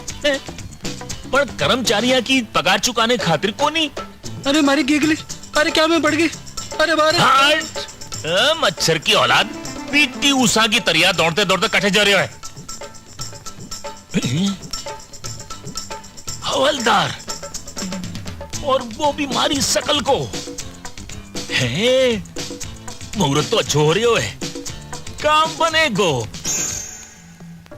पर कर्मचारियों की पगार चुकाने खातिर को नहीं। अरे मारी गिगली, अरे क्या मैं बढ़ गई। अरे बारे मच्छर की औलाद, पीटी उषा की तरिया दौड़ते दौड़ते कटे जा रहे है। हवलदार, और वो भी मारी शकल को है। मुहूर्त तो अच्छो हो रही है, काम बनेगो।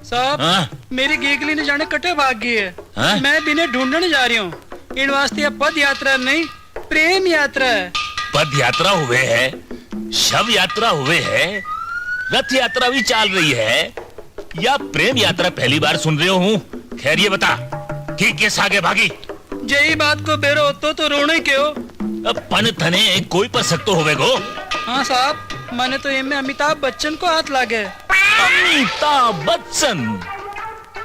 साहब मेरी गिगली ने जाने कटे भाग गई है। मैं बिने ढूंढने जा रही हूँ। इन वास्ते पद यात्रा नहीं, प्रेम यात्रा है। पद यात्रा हुए है, शव यात्रा हुए है, रथ यात्रा भी चल रही है, या प्रेम यात्रा पहली बार सुन रहे हूँ। खैर ये बता कि किस आगे भागी? यही बात को बेरो होतो तो रोने क्यों? अब पन थने कोई पर सकतो होवे गो। हाँ साहब, मैंने तो ये में अमिताभ बच्चन को हाथ लागे। अमिताभ बच्चन,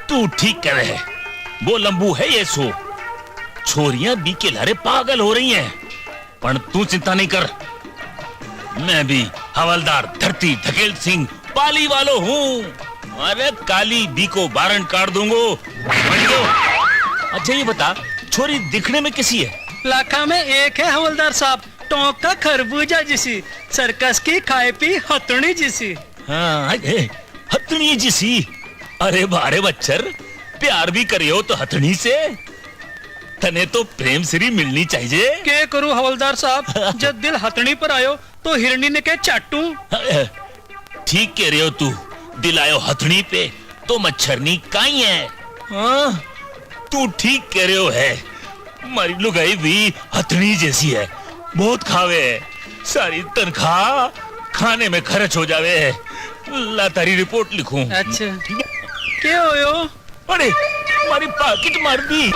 तू ठीक कह रहे, वो लंबू है ये सो। छोरियां भी के लारे पागल हो रही हैं, पर तू चिंता नहीं कर। मैं भी हवलदार धरती धकेल सिंह पाली वालों हूँ। अरे काली बी को बारण काट दूंगो। अच्छा ये बता, छोरी दिखने में कैसी है? लाखा में एक है हवलदार साहब, टोंका खरबूजा जैसी, सर्कस की खाए पी हथुड़ी जैसी। हाँ हथनी जैसी। अरे बारे बच्चर, प्यार भी करियो तो हथनी से। तने तो प्रेम श्री मिलनी चाहिए। क्या करूं हवलदार साहब, जब दिल हथनी पर आयो तो हिरणी ने के चाटू। ठीक कह रहे हो तू, दिल आयो हथनी पे तो मच्छरनी काई है। हाँ तू ठीक कह रहे हो है, मारी लुगाई भी हथनी जैसी है, बहुत खावे है, सारी तनख्वाह खाने में खर्च हो जावे है। ला तारी रिपोर्ट लिखूं। अच्छा क्या होयो? अरे मारी पाकिट मार दी।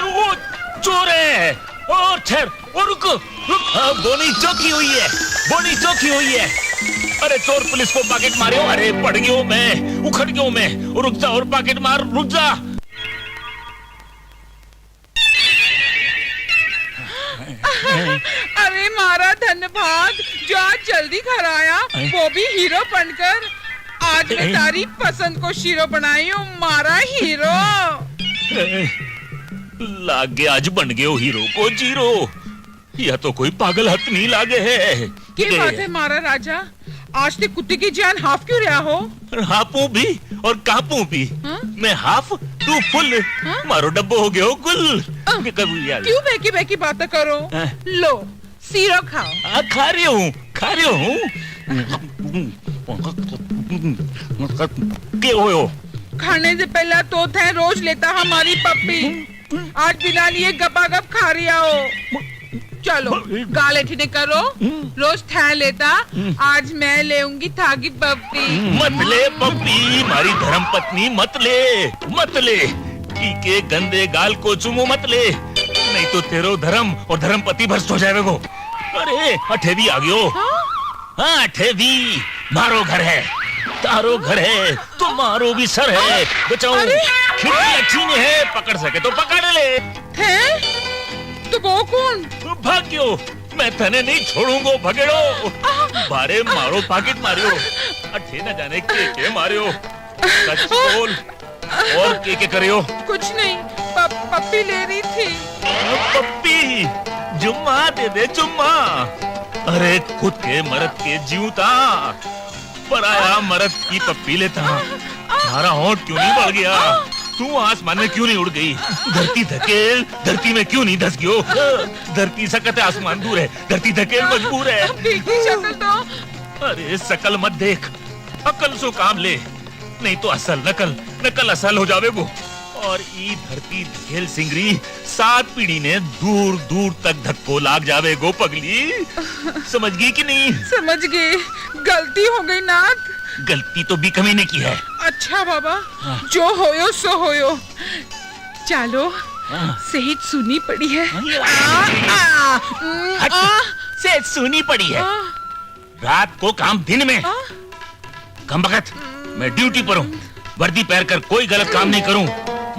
वो चोर है। और ठहर, और रुक रुक। बोनी चौकी हुई है, बोनी चौकी हुई है। अरे चोर पुलिस को पाकिट मारे। अरे पड़ गयो मैं, उखड़ गयो मैं। रुक जा और पाकिट मार, रुक जा। अरे मारा धन्यवाद जो आज जल्दी घर आया, वो भी हीरो बनकर। आज मैं तारी पसंद को शीरो बनाई हूँ, मारा हीरो। लागे आज बन गए हो हीरो को जीरो। यह तो कोई पागल हथ नहीं लागे है। क्या बात है मारा राजा, आज ते कुत्ते की जान हाफ क्यों रहा हो? हाफू भी और कापू भी। मैं हाफ, तू फुल। मारो डब्बो हो गयो गुल। क्यों बेकी बेकी बातें करो? लो सीरो खाओ। खा रही हूँ, खा रही हूँ। क्या हो? खाने से पहले तो थे रोज लेता हमारी पप्पी, आज बिना लिए गपागप खा रही हो। चलो गाले ठिने करो, रोज थे लेता, आज मैं लेऊंगी थागी पप्पी। मत ले पप्पी, मारी धर्म पत्नी मत ले की के गंदे गाल को चुमो मत ले, नहीं तो तेरो धर्म और धर्म पति भ्रष्ट हो जाएगा। अरे अठेवी आ गयो। हाँ अठेवी, मारो घर है, तारो घर है, तुम्हारो भी सर है, बचाओ। खिड़की अच्छी नहीं है, पकड़ सके तो पकड़ ले। है तो वो कौन? भाग्यो, मैं तने नहीं छोड़ूंगा भगेड़ो। बारे मारो पाकिट मारियो, अठे न जाने के मारियो। सच बोल, और के करियो? कुछ नहीं, पप्पी ले रही थी। पप्पी, जुम्मा दे दे जुम्मा। अरे खुद के मर्द के जीवता, पराया मर्द की पप्पी लेता। तुम्हारा होंठ क्यों नहीं बढ़ गया? तू आसमान में क्यों नहीं उड़ गई? धरती धकेल, धरती में क्यों नहीं धस गयो? धरती सकत है, आसमान दूर है, धरती धकेल मजबूर है। शक्ल तो। अरे शकल मत देख, अकल सो काम ले, नहीं तो असल नकल, नकल असल हो जावे वो। और ई धरती धकेल सिंगरी 7 पीढ़ी ने दूर दूर तक धक्को लाग जावे गो पगली। समझ गई कि नहीं? समझ गई, गलती हो गई नाथ। गलती तो भी कमी ने की है। अच्छा बाबा, जो होयो सो होयो। चलो, सेहत सुनी पड़ी है। सेहत सुनी पड़ी है। रात को काम दिन में। कम बखत, मैं ड्यूटी पर हूँ, वर्दी पहन कर कोई गलत काम नहीं करूँ।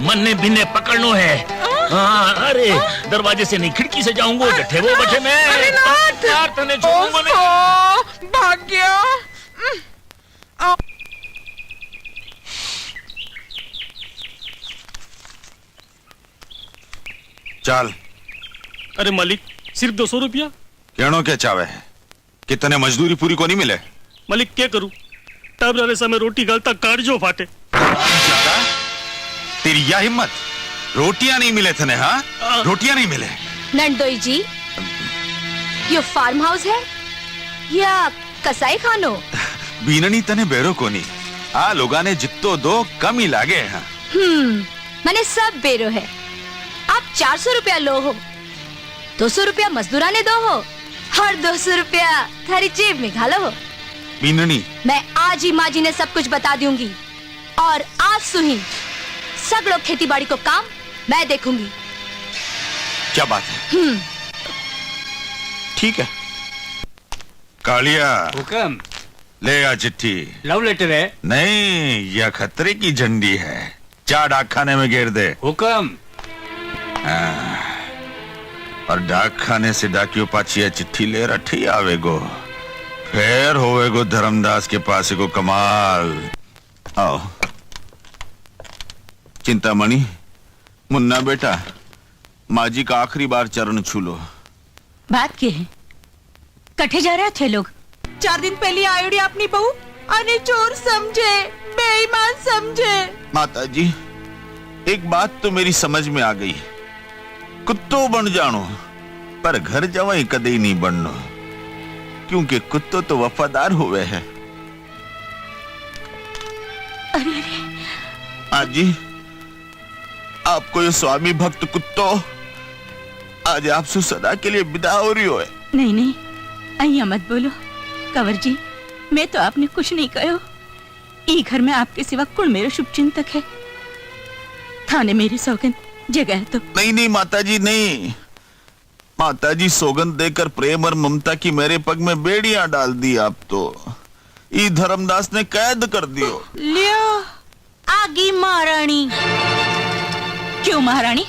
मन ने बिन्ने पकड़नो है। अरे दरवाजे से नहीं, खिड़की से जाऊंगा। बैठे वो बैठे मैं तने भाग्य। चल। अरे मालिक, सिर्फ 200 रुपया। कहनो क्या चावे है? कितने मजदूरी पूरी को नहीं मिले? मालिक क्या करूं, तब रहे समय रोटी गलता काट जो फाटे। तेरी यह हिम्मत, रोटियां नहीं मिले थे? हाँ, रोटियां नहीं मिले। नंदोई जी, ये फार्म हाउस है या कसाई खानो? बीननी तने बेरो को नहीं, आ लोगा ने जित्तो दो कम ही लागे हैं। मैंने सब बेरो है। आप 400 रुपया लो हो, 200 रुपया मजदूरा ने दो हो, और 200 रुपया थारी जेब में घालो हो। बीननी, मैं आज ही माँ जी ने सब कुछ बता दूंगी, और आज सुही सगड़ो खेती बाड़ी को काम मैं देखूंगी। क्या बात है? ठीक है। कालिया, हुक्म। ले आ चिट्ठी। लव लेटर है? नहीं, यह खतरे की झंडी है। 4 डाक खाने में घेर दे। हुक्म। और डाक खाने से डाकियों पाछी चिट्ठी ले रठी आवेगो, फिर होवेगो धर्मदास के पास को कमाल। आओ चिंतामणि, मुन्ना बेटा, माँ जी का आखिरी बार चरण छू लो। बात क्या है? कठे जा रहे थे लोग? 4 दिन पहले आयोड़ी अपनी बहू अने चोर समझे, बेईमान समझे। माता जी, एक बात तो मेरी समझ में आ गई, कुत्तो बन जानो पर घर जवाई कदे ही नहीं बननो, क्योंकि कुत्तो तो वफादार हुए हैं। अरे आज जी, आपको ये स्वामी भक्त कुत्तो आज आपसे सदा के लिए विदा हो रही हो। नहीं नहीं, अहिया मत बोलो कंवर जी, मैं तो आपने कुछ नहीं कहो। ई घर में आपके सिवा कौन मेरा शुभ चिंतक है? थाने मेरी सौगंध जगह तो। नहीं नहीं माता जी, नहीं। माता जी सौगंध देकर प्रेम और ममता की मेरे पग में बेड़ियां डाल दी आप तो। ई धर्मदास ने कैद कर दियो। लियो आगी महारानी। क्यों महारानी?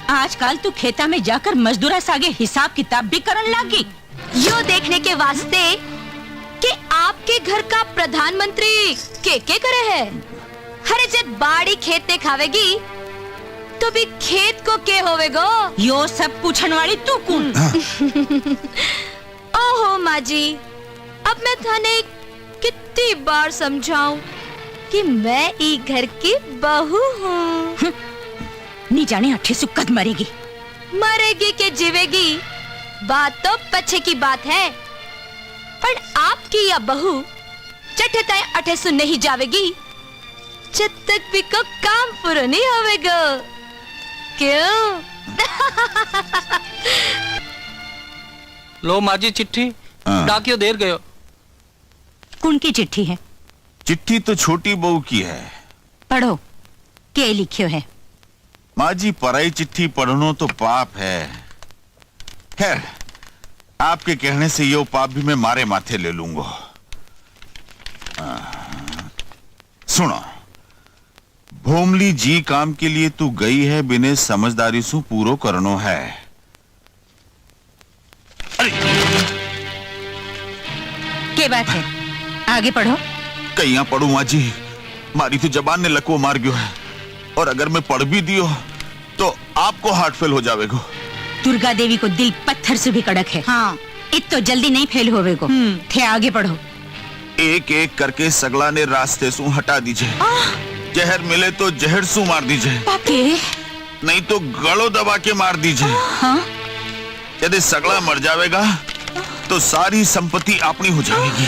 आजकल तू खेता में जाकर मजदूरा सागे हिसाब किताब भी करन लागी। यो देखने के वास्ते कि आपके घर का प्रधानमंत्री के करे है। हरे जब बाड़ी खेत ने खावेगी तो भी खेत को के होवेगो? यो सब पूछन वाली तू कौन? ओहो माँ जी, अब मैं थाने कितनी बार समझाऊं कि मैं ई घर की बहू हूँ। नहीं जाने अठे से कद मरेगी। मरेगी के जीवेगी बात तो पछे की बात है, पर आपकी या बहू चटताए अठे सु नहीं जावेगी जब तक भी को काम पूरा नहीं होवेगा। क्यों? लो माजी चिट्ठी डाकियो देर गयो। कौन की चिट्ठी है? चिट्ठी तो छोटी बहू की है। पढ़ो क्या लिखियो है? माँ जी पराई चिट्ठी पढ़नो तो पाप है। खैर आपके कहने से यो पाप भी मैं मारे माथे ले लूंगा। सुनो, भोमली जी काम के लिए तू गई है, बिने समझदारी से पूरो करनो है। क्या बात है? आगे पढ़ो। कहीं पढ़ू माँ जी, मारी तो जबान ने लकवो मार गयो है, और अगर मैं पढ़ भी दियो तो आपको हार्ट फेल हो जावेगो। दुर्गा देवी को दिल पत्थर से भी कड़क है। हाँ, इतो जल्दी नहीं फेल होवेगो। थे आगे पढ़ो। एक एक करके सगला ने रास्ते से हटा दीजिए। जहर मिले तो जहर से मार दीजिए, नहीं तो गलों दबा के मार दीजिए। यदि सगला मर जावेगा तो सारी संपत्ति अपनी हो जाएगी।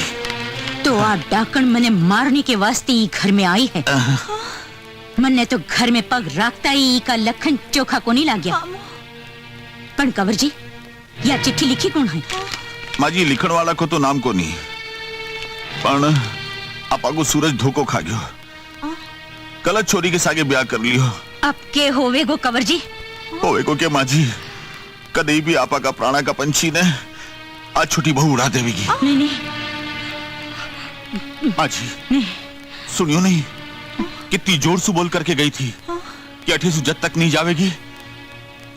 तो आप डाकण मने मारने के वास्ते ही घर में आई है। मन्ने तो घर में पग रखता ही का लखन चोखा को नहीं लाग्या। पण कंवर जी, यह चिट्ठी लिखी कौन है? माँ जी लिखण वाला को तो नाम को नहीं, पण आपा को सूरज धोखो खा गयो। गलत छोरी के सागे ब्याह कर लियो। अब के होवेगो कंवर जी? होवेगो के माँ जी, कदे भी आपा का प्राणा का पंछी ने आज छोटी बहू उड़ा देवेगी। नहीं नहीं माँ जी, सुनियो नहीं, कितनी जोर से बोल करके गई थी कि अठे से जब तक नहीं जावेगी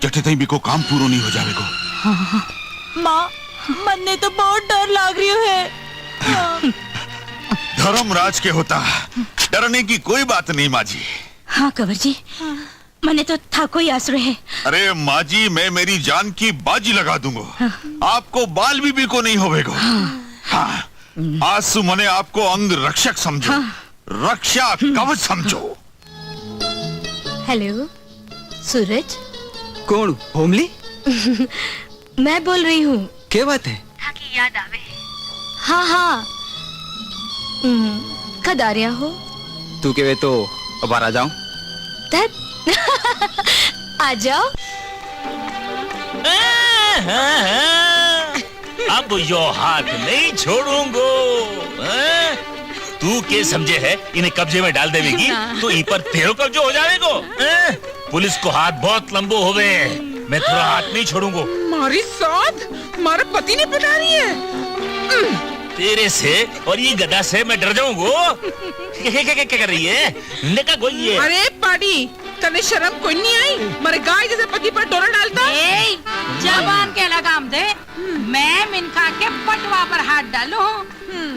जठे तई भी को काम पूरा नहीं हो जावेगो। माँ, मन्ने तो बहुत डर लाग रही है। धर्मराज के होता डरने की कोई बात नहीं माँ जी। हाँ कंवर जी, मने तो था कोई आश्रय है। अरे माँ जी, मैं मेरी जान की बाजी लगा दूंगा। आपको बाल भी को नहीं होवेगो। हाँ, आज से मने आपको अंग रक्षक समझो। रक्षा कवच समझो। हेलो सूरज। कौन? भोमली? मैं बोल रही हूँ। क्या बात है? की याद आवे। हाँ हाँ, कद आ रहा हो? तू के वे तो अब आ जाऊं? आ जाओ। अब यो हाथ नहीं छोड़ूंगो। तू के समझे है इन्हें कब्जे में डाल देवेगी तो इन पर तेरो कब्जे हो जाएगो। पुलिस को हाथ बहुत लंबो हो गए, मैं तेरा हाथ नहीं छोड़ूंगो। मारी साथ हमारा पति ने बना रही है। तेरे से और ये गदा से मैं डर जाऊंगो। क्या कर रही है? निका कोई है? अरे पाड़ी, तने शर्म कोई नहीं आई? मारे गाय जैसे पति पर डोरा डालता। जबान के लगाम दे। मैं मिनखा के पटवा पर हाथ डालू,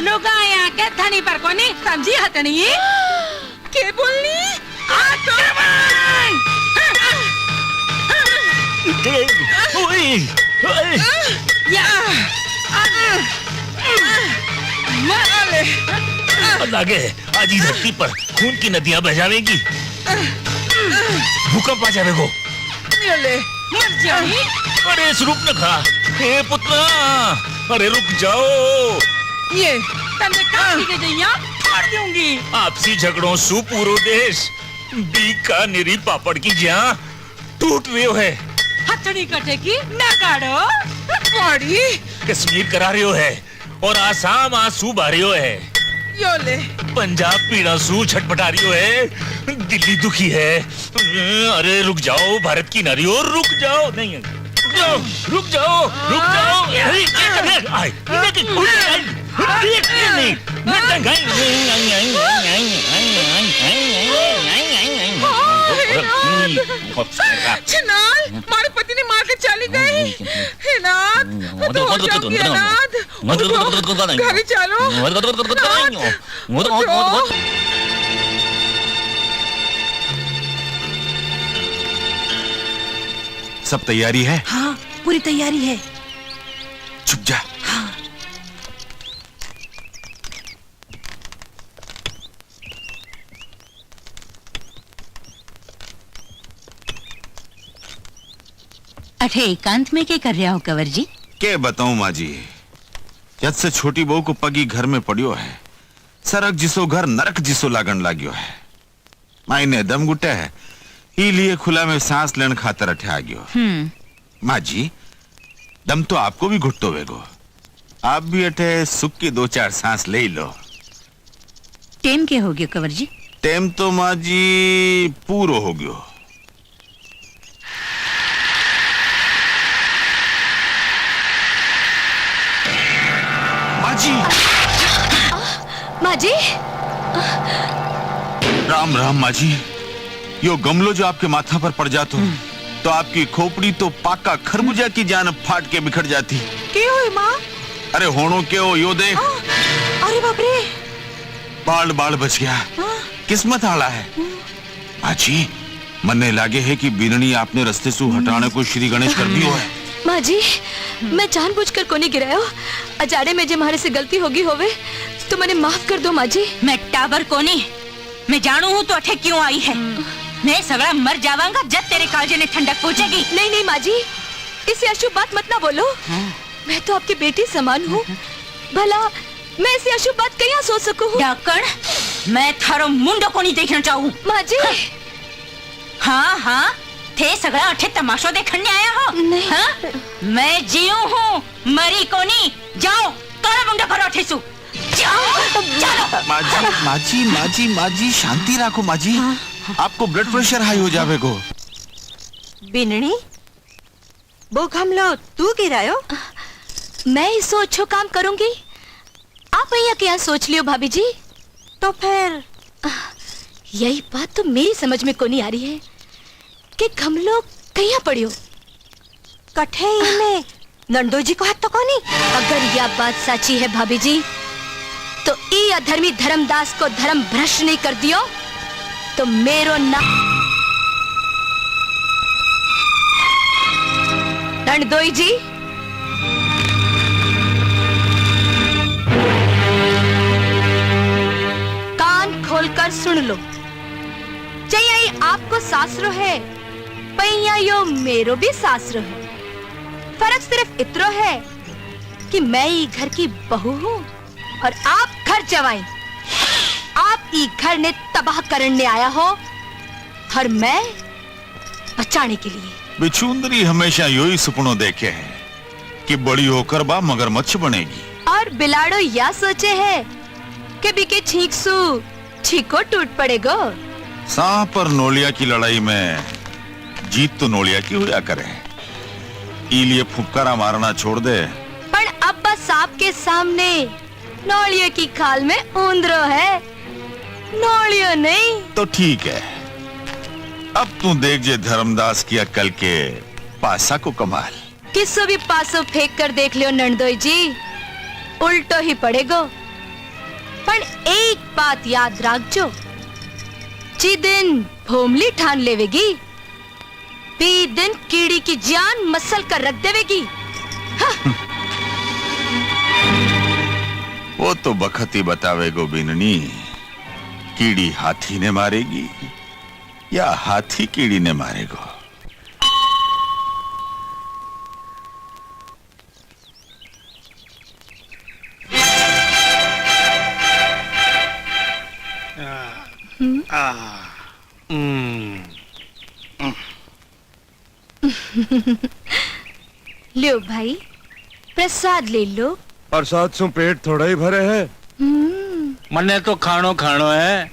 लुगाया के थनी पर को नहीं समझी हतनी। के बोलनी? लागे आज इस धरती पर खून की नदियां बह जाएगी, भूकंप आ जाएगो। मर जाए। अरे इस रूप न खा, हे पुत्रा, अरे रुक जाओ। ये तन्ने काटी के जइया मार दूंगी। आपसी झगड़ों सु पूरो देश बीकानेरी पापड़ की जहाँ टूट रही है। हथड़ी कटे की न काढ़ो। पाड़ी कश्मीर करा रही है और आसाम आंसू बहा रही है। योले पंजाब पीड़ा सू छटपटा रही है, दिल्ली दुखी है। अरे रुक जाओ भारत की नारियों, रुक जाओ। नहीं रुक जाओ, रुक जाओ। छिनाल, हमारे पति ने मार के चली गई। हिनाद, तो हो जाऊंगी हिनाद। घर चलो। सब तैयारी है? हाँ, पूरी तैयारी है। चुप जा। हाँ। अठे एकांत में क्या कर रहा हो कंवर जी? के बताऊं माँ जी, जब से छोटी बहू को पगी घर में पड़ियो है, सरक जिसो घर नरक जिसो लागन लाग्यो है। मायने दम गुटे है, ही लिए खुला में सांस लेने खातर अठे आ गयो। माँ जी, दम तो आपको भी घुटतो वेगो। आप भी अठे सुख की 2-4 सांस ले लो। टेम के हो गयो कंवर जी? टेम तो माँ जी पूरो हो गयो। माँ जी। माँ जी। राम राम माँ जी। यो गमलो जो आपके माथा पर पड़ जातो तो आपकी खोपड़ी तो पाका खरबूजा की जान फाट के बिखर जाती। क्यों हुई माँ? अरे होनो के हो यो देख। अरे बाप रे। बाल बाल बच गया। किस्मत आला है। माँ जी मन्ने लागे है कि बीननी आपने रस्ते से हटाने को श्री गणेश कर दियो है। माँ जी मैं जानबूझकर कोनी गिरायो। अजाड़े में जे मारे से गलती होगी होवे तो मैंने माफ कर दो माँ जी। मैं टाबर कोनी, मैं जानू हूँ तो अठे क्यों आई है। मैं सगड़ा मर जावांगा जब तेरे कालजे ने ठंडक पहुँचेगी। नहीं नहीं माँ जी इसे अशुभ बात मत ना बोलो। मैं तो आपकी बेटी समान हूँ। भला मैं इसे अशुभ बात कहीं सोच सकूँ? डाकण मैं थारो मुंडो को नहीं देखना चाहूँ। माँ जी हाँ हाँ थे सगड़ा अठे तमाशो देखने आया हो? नहीं। हाँ? मैं जीव हूँ मरी कोनी। जाओ तोड़ा मुंडो करो अठे सु। जाओ चलो। माँ जी शांति रखो माँ जी। आपको ब्लड प्रेशर हाई हो जावेगो। बिननी वो गमलो तू गिरायो? मैं ही सोचो काम करूंगी। आप भैया क्या सोच लियो भाभी जी? तो फिर यही बात तो मेरी समझ में को नहीं आ रही है कि गमलो कहीं पड़ियो कठे में नंदो जी को हाथ तो कोनी। अगर यह बात सच्ची है भाभी जी तो ई अधर्मी धर्मदास को धर्म भ्रष्ट नहीं कर दियो तो मेरो नाम रणदोई जी। कान खोलकर सुन लो। चाहिए आपको सासरो है पैया यो मेरो भी सासरो है। फर्क सिर्फ इतना है कि मैं ई घर की बहू हूँ और आप घर जवाई। आप ई घर ने तबाह करने आया हो और मैं बचाने के लिए। बिछुंदरी हमेशा यो ही सपनों देखे हैं कि बड़ी होकर बा मगरमच्छ बनेगी। और बिलाड़ो यह सोचे है कि बिके छींक सु छीको टूट पड़ेगो। सांप और नोलिया की लड़ाई में जीत तो नोलिया की हुआ करे। इलिए फुफकारा मारना छोड़ दे। पर अब बस आपके सामने नौलियो की खाल में ऊंदरो है, नौलियो नहीं। तो ठीक है अब तू देख जे धर्मदास की अक्कल के पासा को कमाल। किसो भी पासो फेंक कर देख लियो नंदोई जी उल्टो ही पड़ेगो। पर एक बात याद रखजो जी दिन भोमली ठान लेवेगी बी दिन कीड़ी की जान मसल कर रख देवेगी। हाँ। वो तो बखत ही बतावेगो बीननी। कीड़ी हाथी ने मारेगी या हाथी कीड़ी ने मारेगो। लो भाई प्रसाद ले लो। प्रसाद सु पेट थोड़ा ही भरे है। मने तो खानो खानो है।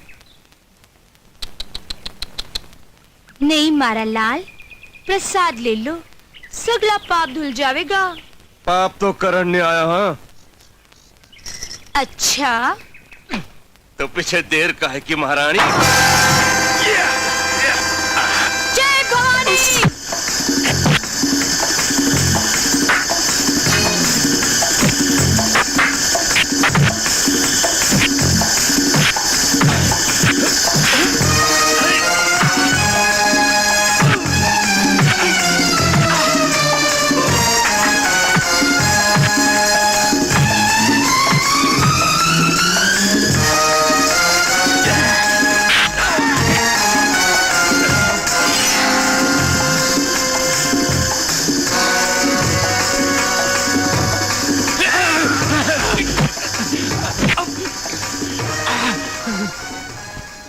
नहीं मारा लाल प्रसाद ले लो सगला पाप धुल जाएगा। पाप तो करण ने आया। हाँ अच्छा तो पीछे देर का है कि महारानी। जय भवानी।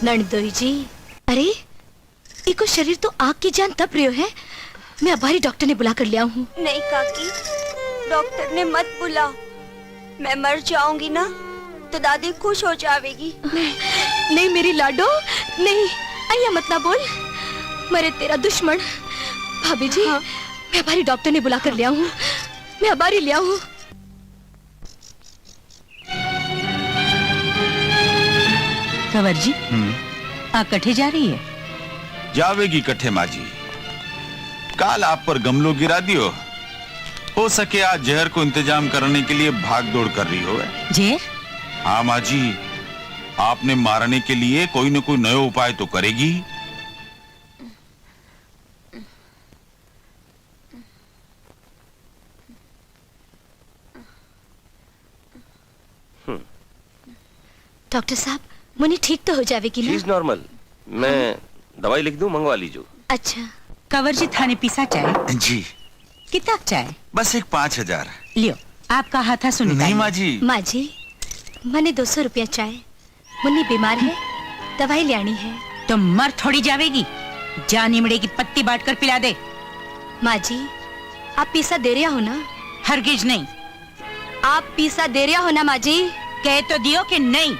नंदोई जी अरे इको शरीर तो आग की जान तप रही है। मैं अबारी डॉक्टर ने बुला कर लिया हूँ। नहीं काकी डॉक्टर ने मत बुला, मैं मर जाऊंगी ना तो दादी खुश हो जाएगी। नहीं मेरी लाडो, नहीं अय्या मत ना बोल, मरे तेरा दुश्मन। भाभी जी, मैं हमारी डॉक्टर ने बुला कर लिया हूँ, मैं हमारी लिया हूँ। कंवर जी, आ कठे जा रही है? जावेगी कठे माँ जी, काल आप पर गमलो गिरा दियो, हो सके आज जहर को इंतजाम करने के लिए भाग दौड़ कर रही हो। जहर? हाँ माँ जी, आपने मारने के लिए कोई न कोई नया उपाय तो करेगी। डॉक्टर साहब, मुन्नी ठीक तो हो जाएगी ना? नॉर्मल, मैं दवाई लिख दूं, मंगवा लीजो। अच्छा। कंवर जी, थाने पीसा चाय? जी। कितना चाय? बस एक 5000। लियो, आपका हाथा सुन। नहीं माँ जी। माँ जी, मैंने 200 रुपया चाय, मुन्नी बीमार है, दवाई ले आनी है। तो मर थोड़ी जावेगी, जान इमड़े की पत्ती बांट कर पिला दे। माँ जी, आप पीसा दे रहा हो ना? हरगिज नहीं। आप पीसा दे रहा हो ना माँ जी? कह तो दियो कि नहीं।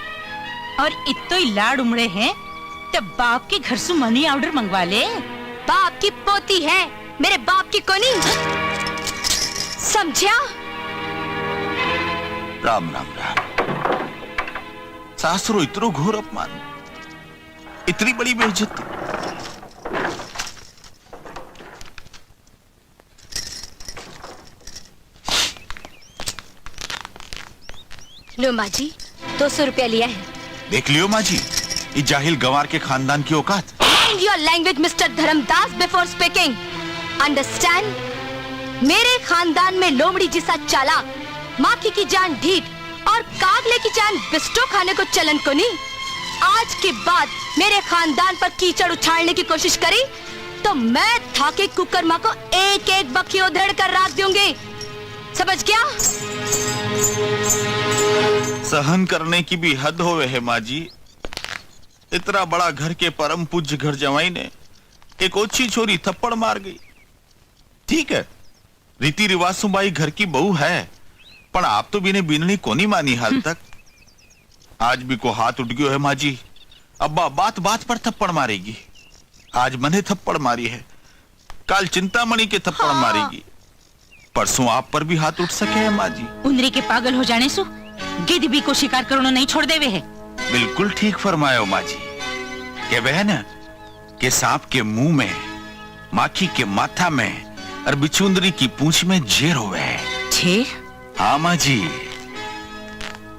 और इतो ही लाड़ उमड़े हैं तो बाप के घर से मनी ऑर्डर मंगवा ले। बाप की पोती है, मेरे बाप की कोनी, समझा? राम राम राम। सासुरो इतरो घोर अपमान, इतनी बड़ी बेइज्जती। लो माँ जी, 200 रुपया लिया है। देख लियो माँ जी, ये जाहिल गंवार के खानदान की औकात। Mind your language, Mr. Dharmdas, before speaking. Understand? मेरे खानदान में लोमड़ी जिसा चालाक, माखी की जान ढीठ और कागले की जान बिस्टो खाने को चलन को नहीं। आज के बाद मेरे खानदान पर कीचड़ उछालने की कोशिश करी तो मैं थाके कुकर माँ को एक एक बखी उधेड़ कर राख दूंगी, समझ गया? सहन करने की भी हद होवे है माँ जी। इतना बड़ा घर के परम पूज्य घर जवाई ने एक ओछी छोरी थप्पड़ मार गई। ठीक है, रीति रिवाज सुबाई घर की बहू है, पर आप तो बिने बिननी को नहीं मानी हाल तक। आज भी को हाथ उठ गयो है माँ जी, अब्बा बात बात पर थप्पड़ मारेगी। आज मने थप्पड़ मारी है, काल चिंतामणि के थप्पड़ मारेगी, परसों आप पर भी हाथ उठ सके है माँ जी। उनरे के पागल हो जाने सु गिद्ध भी को शिकार करना नहीं छोड़ देवे है। बिल्कुल ठीक फरमायो माँ जी, के बहन के सांप के मुंह में, माखी के माथा में और बिचुंदरी की पूंछ में जेर होवे है। जेर? हाँ माँ जी,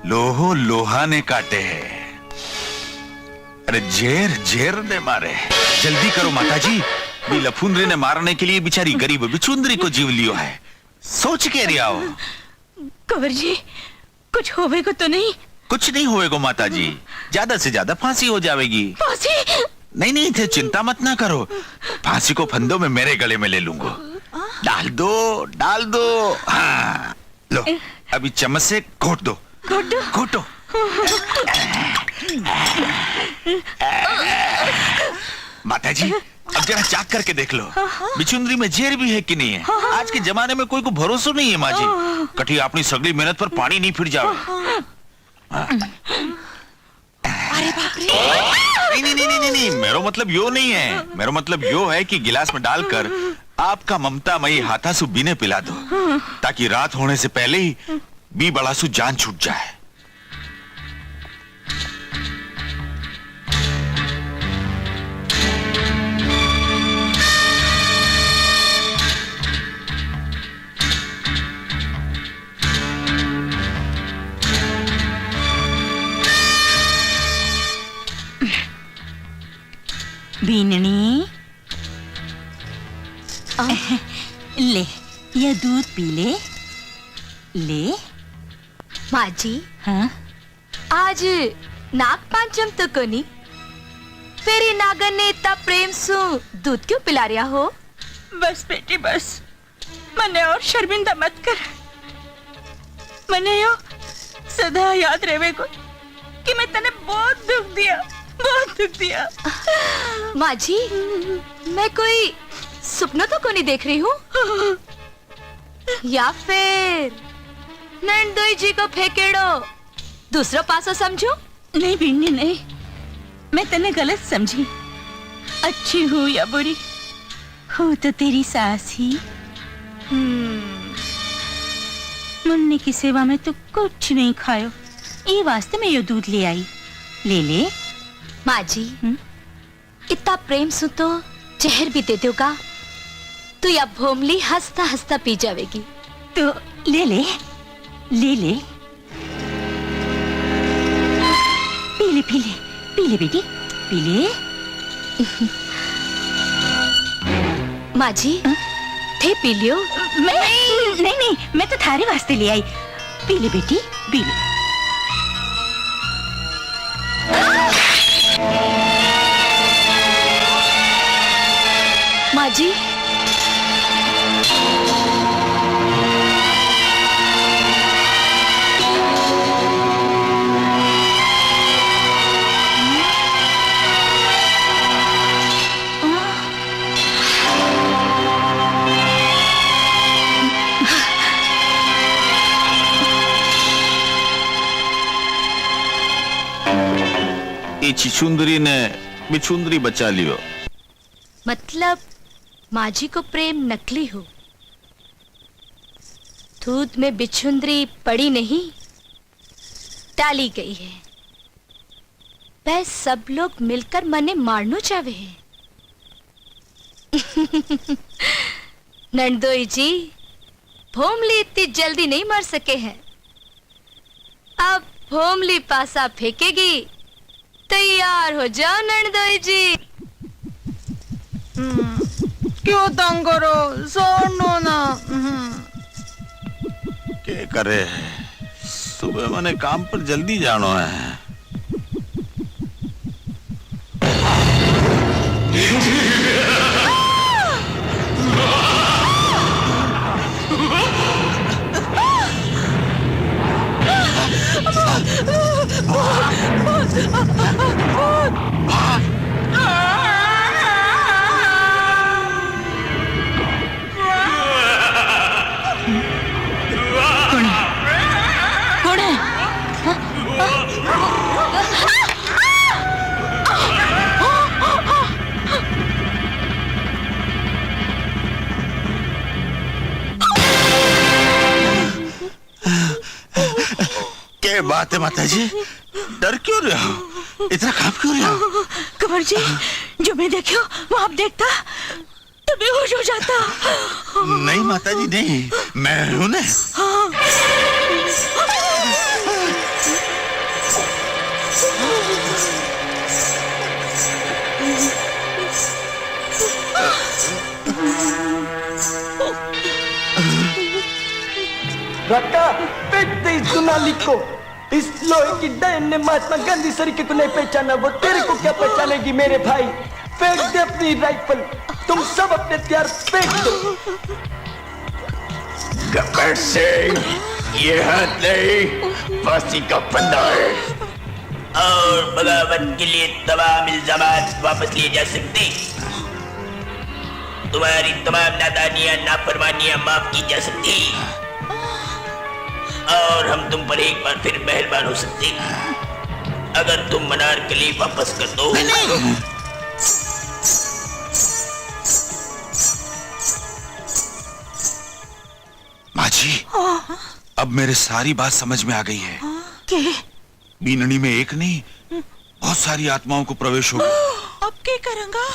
लोहो लोहा ने काटे है, अरे जेर जेर ने मारे। जल्दी करो माता जी, भी लफुंदरी ने मारने के लिए बेचारी गरीब बिचुंदरी को जीव लियो है। सोच के रिया हो। कंवर जी, कुछ होवेगा तो नहीं? कुछ नहीं होएगा माता जी, ज्यादा से ज्यादा फांसी हो जाएगी। फांसी? नहीं नहीं थे, चिंता मत ना करो, फांसी को फंदों में मेरे गले में ले लूंगा। डाल दो डाल दो। हाँ लो, अभी चम्मच से घोट दो। घोटो। माता जी, अब जरा चाक करके देख लो, बिचुंदरी में जेर भी है कि नहीं है। आज के जमाने में कोई को भरोसा नहीं है माँ जी, कठी अपनी सगली मेहनत पर पानी नहीं फिर जाओ। अरे बाप रे। नहीं नहीं नहीं नहीं, मेरा मतलब यो नहीं है, मेरा मतलब यो है कि गिलास में डालकर आपका ममतामयी हाथासु बीने पिला दो, ताकि रात होने से पहले ही बी बड़ासु जान छूट जाए। बीननी, ले ये दूध पी ले। ले माँ जी। हाँ? आज नाग पांचम तो कोनी, फेरी नागन ने इतना प्रेम सु दूध क्यों पिला रहा हो? बस बेटी बस, मने और शर्मिंदा मत कर। मने यो सदा याद रहे को कि मैं तने बहुत दुख दिया, बहुत दुख दिया। माँ जी, मैं कोई सपना तो को नहीं देख रही हूँ। या फिर नंदोई जी को फेंकेड़ो दूसरो पासो समझो। नहीं बिन्नी नहीं, मैं तने गलत समझी। अच्छी हो या बुरी हो तो तेरी सास ही। मुन्नी की सेवा में तो कुछ नहीं खायो, ये वास्ते में यो दूध ले आई। ले ले माँ जी, इतना प्रेम सु तो जहर भी दे दोगा तो या भोमली हंसता हंसता पी जाएगी। तो ले ले ले ले, पी ले पी ले पी ले बेटी पी ले। माँ जी थे पी लियो। नहीं नहीं नहीं, मैं तो थारे वास्ते ले आई। पी ले बेटी पी ले। माँ जी छिछुंदरी ने बिछुंदरी बचा लियो। मतलब माँ जी को प्रेम नकली हो, दूध में बिछुंदरी पड़ी नहीं डाली गई है। वह सब लोग मिलकर मने मारनो चाहे हैं। नंदोई जी भोमली इतनी जल्दी नहीं मर सके हैं। अब भोमली पासा फेंकेगी, तैयार हो जाओ नंदोई जी। क्यों तंग करो, सोनो ना। क्या करे, सुबह मैंने काम पर जल्दी जाना है। क्या बात है माता जी, डर क्यों रहे हो, इतना काम क्यों रहे हो? कुंवर जी, जो मैं देखियो वो आप देखता तो बेहोश हो जाता। नहीं माता जी नहीं, मैं हूं ना। रक्का पेट दे इस दुनाली को, इस लोहे की डैन ने महात्मा गांधी सरीके को नहीं पहचाना, वो तेरे को क्या पहचानेगी मेरे भाई। फेंक दे अपनी राइफल, तुम सब अपने हथियार फेंक दो। गब्बर सिंह, ये हाथ नहीं फांसी का फंदा है, और बगावत के लिए तमाम इल्जामात वापस लिए जा सकते। तुम्हारी तमाम नादानियां नाफरमानियां माफ की जा सकती, और हम तुम पर एक बार फिर मेहरबान हो सकते अगर तुम मनार कली वापस कर दो। माँ जी, अब मेरे सारी बात समझ में आ गई है। बीननी में एक नहीं बहुत सारी आत्माओं को प्रवेश होगा। अब क्या करूंगा?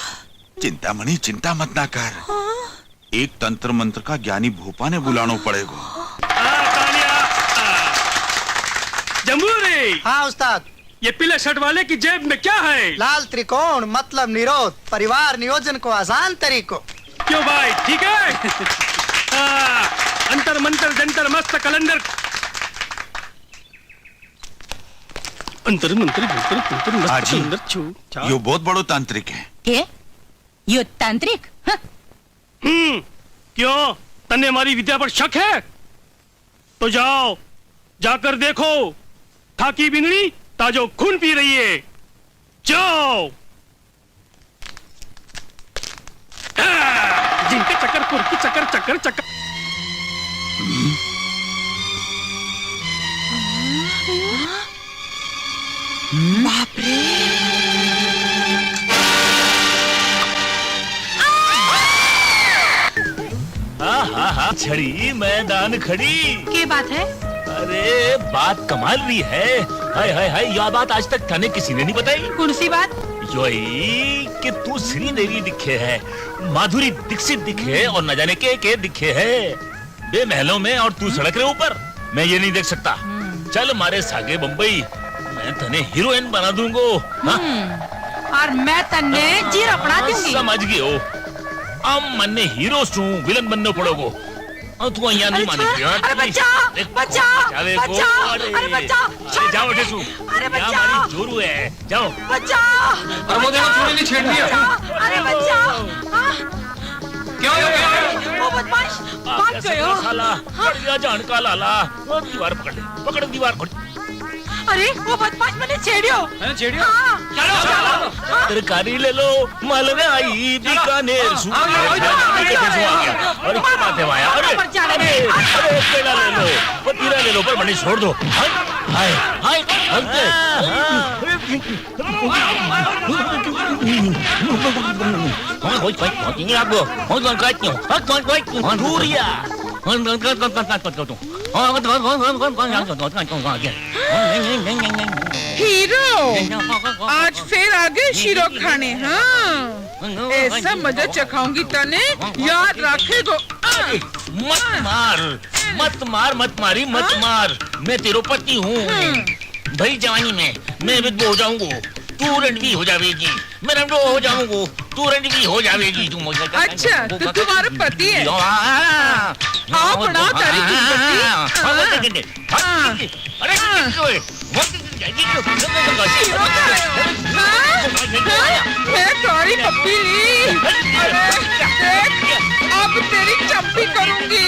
चिंता मणि चिंता मत ना कर, एक तंत्र मंत्र का ज्ञानी भोपा ने बुलाना पड़ेगा। जम्बूरी। हाँ उस्ताद। ये पीले शर्ट वाले की जेब में क्या है? लाल त्रिकोण, मतलब निरोध, परिवार नियोजन को आसान तरीको। क्यों भाई, ठीक है? अंतर मंतर जंतर मस्त कलंदर, अंतर मंतर जंतर मंतर मस्त कलंदर छू। यो बहुत बड़ो तांत्रिक है। के? यो तांत्रिक? क्यों, तन्ने हमारी विद्या पर शक है? तो जाओ, जाकर देखो, ठाकी बिंगड़ी ताजो खून पी रही है। जाओ। जिनके चक्कर कुर्की चक्कर चक्कर चक्कर। हाथ छड़ी मैदान खड़ी। क्या बात है? अरे बात कमाल रही है। हाय हाय हाय, यह बात आज तक थाने किसी ने नहीं बताई। कौन सी बात? योई कि तू श्रीदेवी दिखे है, माधुरी दीक्षित दिखे और न जाने के दिखे है बे महलों में, और तू सड़क रहे ऊपर। मैं ये नहीं देख सकता। चल मारे सागे बम्बई, मैं तने हीरोइन बना दूंगो। और मैं तन्ने जीरो बना दूंगी। समझ गई हो। अब मन्ने हीरो सू विलन बनने पड़ोगो। और तू यहाँ नहीं मानेगी। अरे बच्चा, बच्चा, बच्चा, अरे बच्चा, अरे जाओ टेसू, यहाँ हमारी जोरू है, जाओ। बच्चा, अरे वो देखो तूने नहीं छेड़ दिया। अरे बच्चा, क्या हो गया? वो बदमाश भाग गयो। साला, पड़ गया जान का लाला। वो दीवार पकड़ ले, पकड़ दीवार पकड़। अरे वो बदमाश मैंने छेड़ियो। छेड़ियो? चलो। तरकारी ले लो, मालवे आई बीकानेर। और क्या बात है भाया? अरे अरे पेड़ा ले लो, पतीरा ले लो, पर बड़ी छोड़ दो। हाय हाय हीरो, आज फिर आ गए शीरो खाने। हाँ, ऐसा मजा चखाऊंगी तने, याद रखेगो। मत मार, मत मार, मत मारी, मत मार। मैं तेरो पति हूँ। भरी जवानी में मैं विधवा हो जाऊंगा, तू रणवी हो जाएगी। मैं रणवी हो जाऊंगा, तू रणवी हो जाएगी। तू मुझे अच्छा, तो तुम्हारा पति है? आप बढ़ाओ तारी की पति। अरे मैं तारी पप्पी ली। अब तेरी चंपी करूंगी।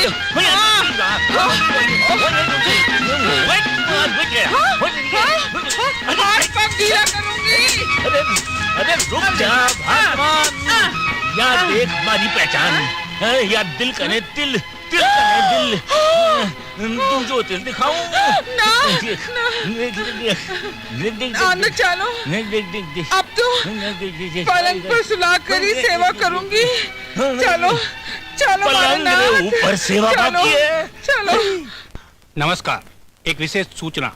हाथ पग गीला करूंगी। अरे रुक जा भगवान। यार देख हमारी पहचान, यार दिल कने दिल, दिल कने दिल। तू जो दिल दिखाऊं ना चलो। अब तो पलंग पर सुला कर ही सेवा करूंगी। चलो चलो, पलंग के ऊपर सेवा बाकी है। चलो। नमस्कार। एक विशेष सूचना,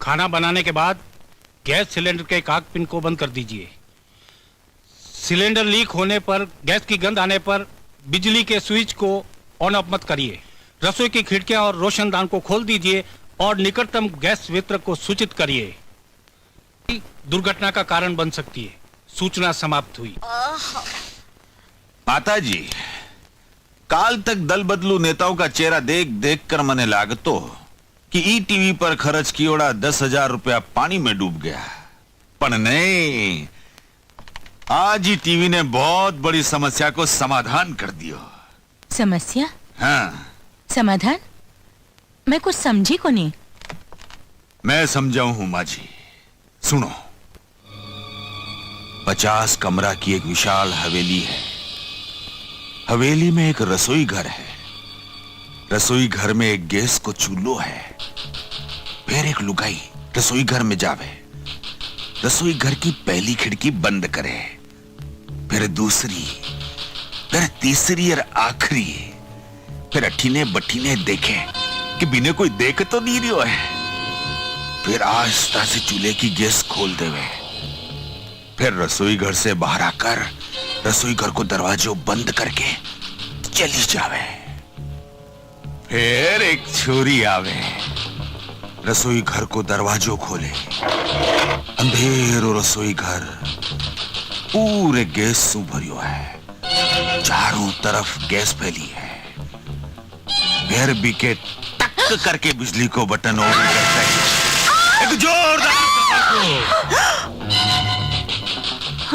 खाना बनाने के बाद गैस सिलेंडर के काक पिन को बंद कर दीजिए। सिलेंडर लीक होने पर, गैस की गंध आने पर बिजली के स्विच को ऑन ऑफ मत करिए। रसोई की खिड़कियां और रोशनदान को खोल दीजिए और निकटतम गैस वितरक को सूचित करिए। दुर्घटना का कारण बन सकती है। सूचना समाप्त हुई। माताजी, काल तक दल बदलू नेताओं का चेहरा देख देख कर मने लागतो कि ई टीवी पर खर्च कियोड़ा 10,000 रुपया पानी में डूब गया। पर नहीं, आज ही टीवी ने बहुत बड़ी समस्या को समाधान कर दियो। समस्या? हाँ। समाधान? मैं कुछ समझी को नहीं। मैं समझाऊं हूं माँ जी, सुनो। 50 कमरा की एक विशाल हवेली है। हवेली में एक रसोई घर है। रसोई घर में एक गैस को चूल्हो है। फिर एक लुगाई रसोई घर में जावे, रसोई घर की पहली खिड़की बंद करे, फिर दूसरी, फिर तीसरी और आखिरी, फिर अठीने बठीने देखे कि बिने कोई देख तो नहीं रही है। फिर आस्ता से चूल्हे की गैस खोल देवे। फिर रसोई घर से बाहर आकर रसोई घर को दरवाजों बंद करके चली जावे। फिर एक छोरी आवे, रसोई घर को दरवाजों खोले। अंधेरो रसोई घर पूरे गैस से भरियो है। चारों तरफ गैस फैली है। फिर बीके टक करके बिजली को बटन ऑन करता है। एक जोरदार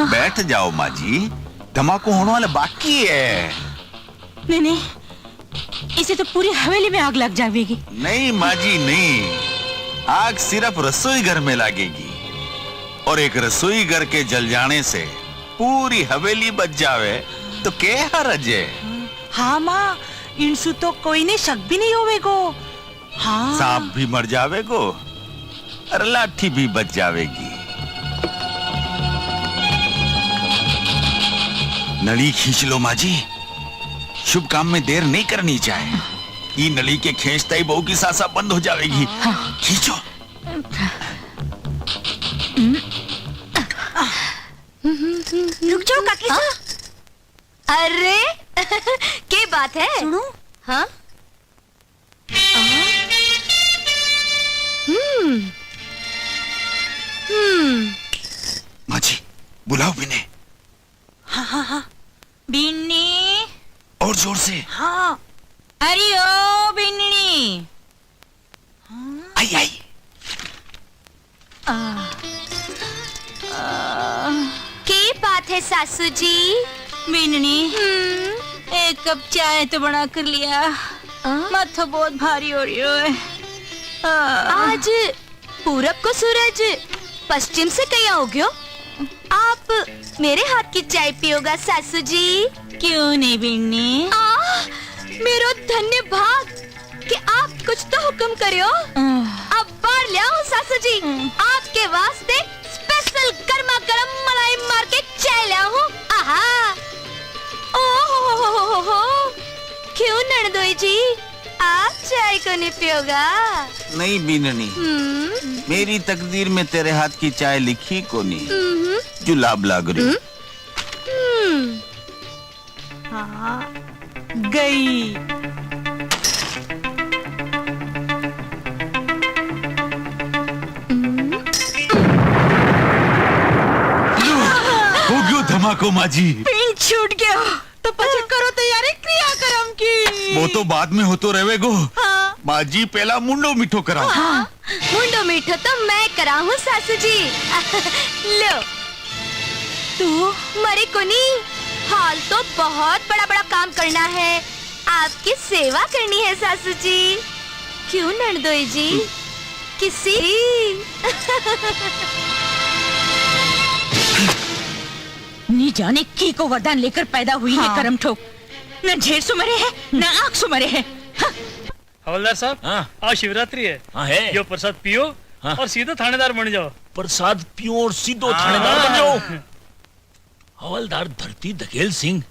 बैठ जाओ माँ जी, धमाको होने वाला बाकी है। नहीं नहीं, इसे तो पूरी हवेली में आग लग जाएगी। नहीं माँ जी नहीं, आग सिर्फ रसोई घर में लगेगी और एक रसोई घर के जल जाने से पूरी हवेली बच जावे तो क्या हर्ज है। हाँ माँ, इनसु तो कोई ने शक भी नहीं होवेगो। हाँ। सांप भी मर जावेगो और लाठी भी बच जावेगी। नली खींच लो माँ जी, शुभ काम में देर नहीं करनी चाहिए। ये नली के खींचते ही बहू की सांसा बंद हो जाएगी। खींचो। रुक जाओ काकी साहब। अरे क्या बात है? सुनो। हाँ? माँ जी बुलाओ बिन्ने। हाँ हाँ हाँ। बिन्नी। और जोर से। हाँ। अरे ओ बिन्नी। आई आई। क्या बात है सासू जी? बिन्नी, एक कप चाय तो बना कर लिया। माथा बहुत भारी हो रही है। आज पूरब को सूरज पश्चिम से कहीं हो गयो। आप मेरे हाथ की चाय पियोगा सासू जी? क्यों नहीं बिन्नी? मेरो धन्य भाग कि आप कुछ तो हुक्म करियो। अब बाहर ले आओ सासू जी, आपके वास्ते स्पेशल गर्मा गर्म मलाई मार के चाय ले आऊं। आहा, ओहो, क्यों ननदोई जी, आप चाय को नहीं पियोगा? नहीं बीननी, मेरी तकदीर में तेरे हाथ की चाय लिखी को नहीं, जुलाब लाग रही। हाँ, गई। हो गयो धमाको माँ जी। पिन छूट गया तो पछे करो तैयारी क्रियाक्रम की। वो तो बाद में होतो रहेगो। हाँ। माँ जी पहला मुंडो मीठो कराओ। हाँ, मुंडो मीठो तो मैं कराऊं सासू जी। लो, तू मरे को नहीं, हाल तो बहुत बड़ा बड़ा काम करना है, आपकी सेवा करनी है सासू जी। क्यों नंदोई जी? किसी नी जाने की को वरदान लेकर पैदा हुई है करम ठोक। न ढेर सुमरे है न आँख सुमरे है। हवलदार साहब, आज शिवरात्रि है। हाँ है। यो प्रसाद पियो और सीधा थानेदार बन जाओ। प्रसाद पियो और सीधो थानेदार बन जाओ। हवलदार धरती धकेल सिंह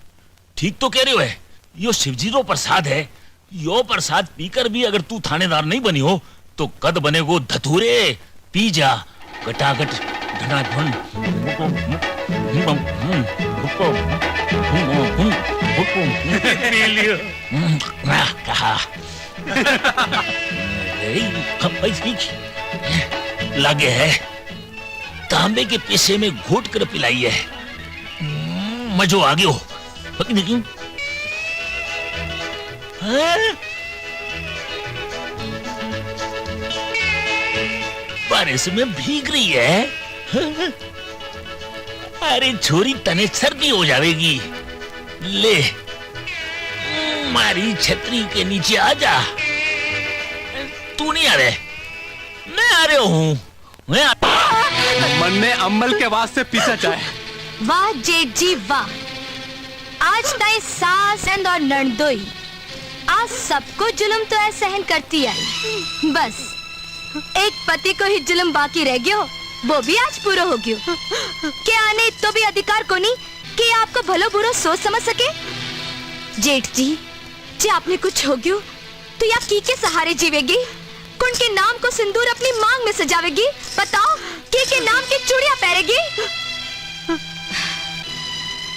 ठीक तो कह रहे हो है। यो शिवजी रो प्रसाद है। यो प्रसाद पीकर भी अगर तू थानेदार नहीं बनी हो तो कद बनेगो धतूरे। पी जा गटागट धनाधन। पी लियो। कहा लगे है तांबे के पैसे में घोट कर पिलाई है। मजो आ गयो। बारिश में भीग रही है। अरे छोरी तने सर्दी हो जाएगी। ले मारी छतरी के नीचे आ जा। तू नहीं आ रहे, मैं आ रहा हूँ। मन ने अम्मल के वास्ते पीछा चाहे। वाह जेठ जी वाह, आज ताई सास और नंदोई आज सबको जुल्म तो ऐसे सहन करती आई। बस एक पति को ही जुल्म बाकी रह गयो, वो भी आज पूरा हो गयो। क्या आने तो भी अधिकार को नहीं कि आपको भलो बुरो सोच समझ सके। जेठ जी, जे आपने कुछ हो गयो तो या की के सहारे जीवेगी? कौन के नाम को सिंदूर अपनी मांग में सजावेगी? बताओ, के नाम की चूड़ियां पहनेगी?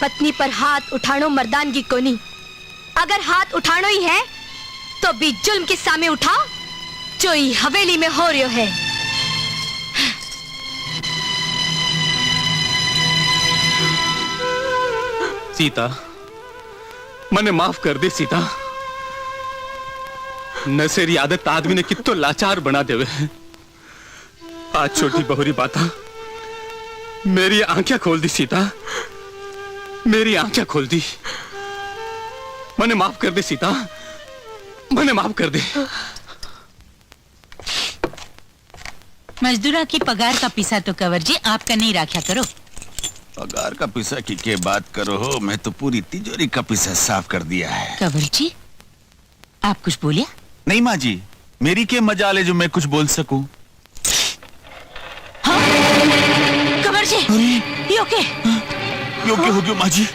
पत्नी पर हाथ उठानो मर्दानगी को नहीं। अगर हाथ उठानो ही है तो भी जुल्म के सामने उठा जो ही हवेली में हो रही है। सीता, मने माफ कर दे सीता। नशेरी आदत आदमी ने कितो लाचार बना देवे। आज छोटी बहुरी बाता मेरी आंखें खोल दी सीता, मेरी आंखें खोल दी। मने माफ कर दे सीता, मने माफ कर दे। मजदूरा की पगार का पिसा तो कंवर जी आपका नहीं राख्या करो। पगार का पिसा की के बात करो हो, मैं तो पूरी तिजोरी का पिसा साफ कर दिया है। कंवर जी, आप कुछ बोलिया? नहीं माँ जी, मेरी के मजाल है जो मैं कुछ बोल सकूं। हाँ? कंवर जी, योके हो गयो माँ जी,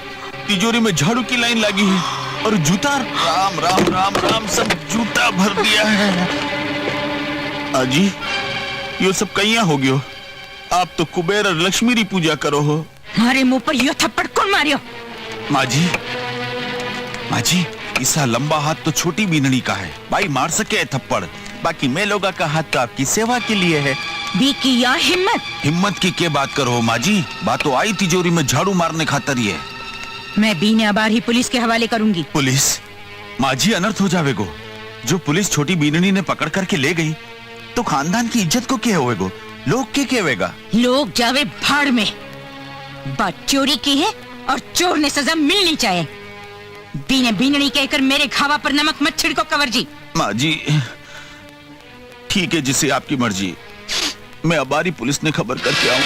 तिजोरी में झाड़ू की लाइन लगी है। और जूता, राम राम राम राम, सब जूता भर दिया है। अजी यो सब कहिया हो गयो? आप तो कुबेर और लक्ष्मी री पूजा करो हो। हमारे मुंह पर यो थप्पड़ कौन मारियो? माँ जी इसा लंबा हाथ तो छोटी बीननी का है, भाई मार सके है थप्पड़, बाकी मैं लोगा का हाथ तो आपकी सेवा के लिए है। बी की या हिम्मत की क्या बात करो माँ जी? बात तो आई तिजोरी में झाड़ू मारने खातर ही है। मैं बीने अबार ही पुलिस के हवाले करूंगी। पुलिस? माँ जी अनर्थ हो जावेगो। जो पुलिस छोटी बीननी ने पकड़ करके ले गई तो खानदान की इज्जत को क्या होवेगो? लोग क्या कहेगा? लोग जावे भाड़ में। बात चोरी की है और चोर ने सजा मिलनी चाहिए। बीने बीननी कहकर मेरे घावा पर नमक मत छिड़को कंवर जी। माँ जी ठीक है, जिसे आपकी मर्जी। मैं अबारी पुलिस ने खबर करके आऊं।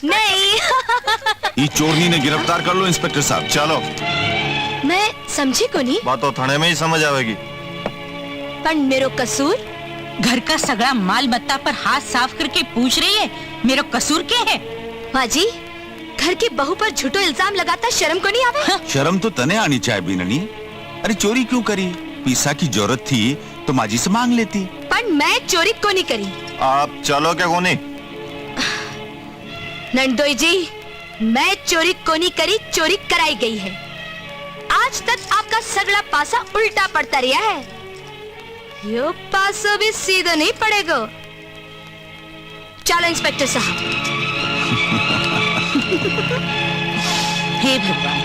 नहीं। ये चोरनी ने गिरफ्तार कर लो इंस्पेक्टर साहब। चलो। मैं समझी को नहीं। बात तो थाने में ही समझ आवेगी। पर मेरो कसूर? घर का सगड़ा माल बत्ता पर हाथ साफ करके पूछ रही है मेरो कसूर क्या है? माँ जी घर की बहू पर झूठो इल्जाम लगाता शर्म को नहीं आवे? शर्म तो तने आनी चाहिए बीननी। अरे चोरी क्यों करी? पैसा की जरूरत थी तो माँ जी से मांग लेती। पर मैं चोरी को नहीं करी। आप चलो क्या कोनी? नंदोई जी मैं चोरी को नहीं करी, चोरी कराई गई है। आज तक आपका सगड़ा पासा उल्टा पड़ता रहा है, यो पासो भी सीधा नहीं पड़ेगा। चलो इंस्पेक्टर साहब। हे भगवान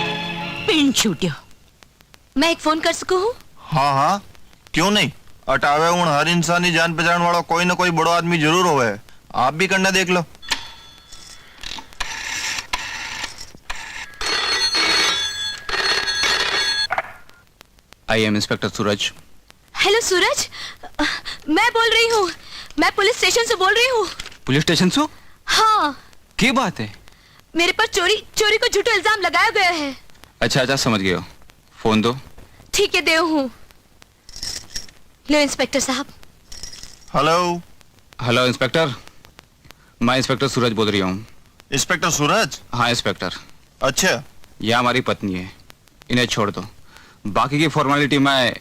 पिन छूटियो। मैं एक फोन कर सकूं हूँ? हाँ क्यों नहीं। अटावे उन हर इंसानी जान पहचान वाला कोई ना कोई बड़ो आदमी जरूर होवे। आप भी करना देख लो। I am inspector Suraj. Hello Suraj, मैं बोल रही हूँ। मैं पुलिस स्टेशन से बोल रही हूँ। पुलिस स्टेशन से? हाँ। क्या बात है? मेरे पर चोरी को झूठा इल्जाम लगाया गया है। अच्छा समझ गए हो। फोन दो। ठीक है देव हूँ। लो इंस्पेक्टर साहब। हेलो इंस्पेक्टर, मैं इंस्पेक्टर सूरज बोल रही हूँ। इंस्पेक्टर सूरज? हाँ इंस्पेक्टर। अच्छा यह हमारी पत्नी है, इन्हें छोड़ दो, बाकी की फॉर्मेलिटी मैं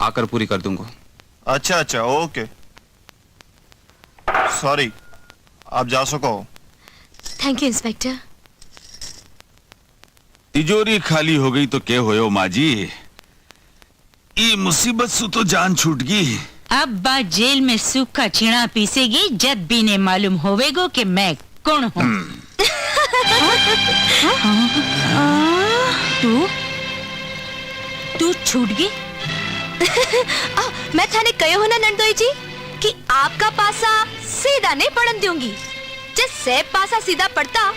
आकर पूरी कर दूंगा। अच्छा ओके, सॉरी, आप जा सको। Thank you inspector. तिजोरी खाली हो गई तो क्या होयो माँ जी? ये मुसीबत से तो जान छूट गई। अब बात जेल में सूखा चीना पीसेगी जब भी ने मालूम होवेगो कि मैं कौन हूँ। तू छूट गई? मैं थाने कहो हो ना नंदोई जी कि आपका पासा सीधा नहीं पड़न दूंगी। जिससे पासा सीधा पड़ता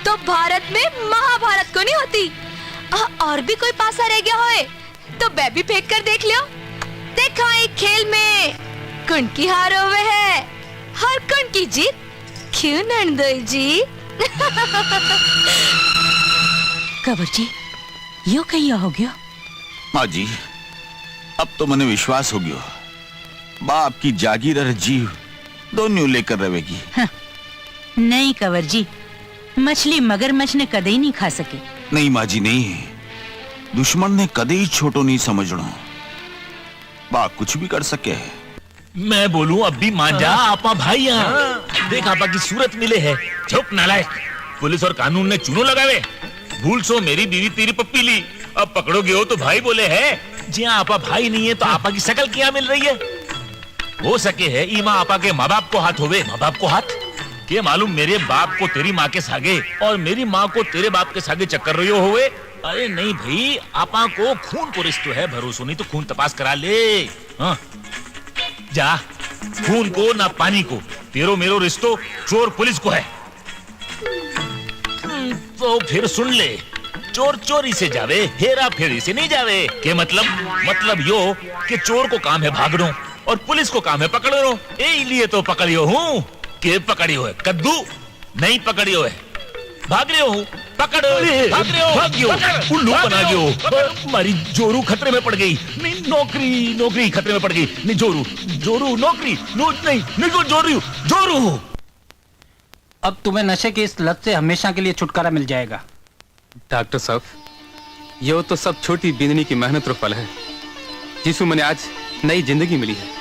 तो भारत में महाभारत को नहीं होती। और भी कोई पासा रह गया होए तो मैं भी फेंक कर देख लियो। देखो एक खेल में कौन की हार होवे है और कौन की जीत। क्यों नंदोई जी? कंवर जी यो कहिया हो गया? माँ जी अब तो मैंने विश्वास हो गयो, बाप की जागीर और जीव दोनों लेकर रहेगी। हाँ, नहीं कंवर जी, मछली मगरमच्छ ने कदे ही नहीं खा सके। नहीं माँ जी नहीं, दुश्मन ने कदे ही छोटो नहीं समझना। बाप कुछ भी कर सके है। मैं बोलूं अब भी मान जा, आपा भाई यहाँ देख आपा की सूरत मिले है। चुप नालायक, पुलिस और कानून ने चूनो लगावे। भूल सो मेरी बीवी तेरी पप्पी ली, अब पकड़ोगे हो तो भाई बोले है। जी आपा भाई नहीं है तो आपा की शकल क्या मिल रही है? हो सके है ईमा आपा के माँ बाप को हाथ होवे। माँ बाप को हाथ के मालूम मेरे बाप को तेरी माँ के सागे और मेरी माँ को तेरे बाप के सागे चक्कर रही हुए। अरे नहीं भाई, आपा को खून को रिश्तो है, भरोसा नहीं तो खून तपास करा ले। हाँ जा, खून को ना पानी को, तेरो मेरो रिश्तो चोर पुलिस को है। तो फिर सुन ले, चोर चोरी से जावे, हेरा फेरी से नहीं जावे। के मतलब यो कि चोर को काम है भागनो और पुलिस को काम है पकड़नो। इसलिए तो पकड़ियो हूँ। के पकड़ियो है कद्दू? नहीं पकड़ियो है, भाग रहे हो। पकड़ो, भाग रहे हो, भागियो, उल्लू बना गयो। हमारी जोरू खतरे में पड़ गई। नहीं नौकरी खतरे में पड़ गई। नहीं जोरू नौकरी नहीं जोरू। अब तुम्हें नशे की इस लत से हमेशा के लिए छुटकारा मिल जाएगा। डॉक्टर साहब, ये तो सब छोटी बिंदनी की मेहनत और फल है जिसमें मैंने आज नई जिंदगी मिली है।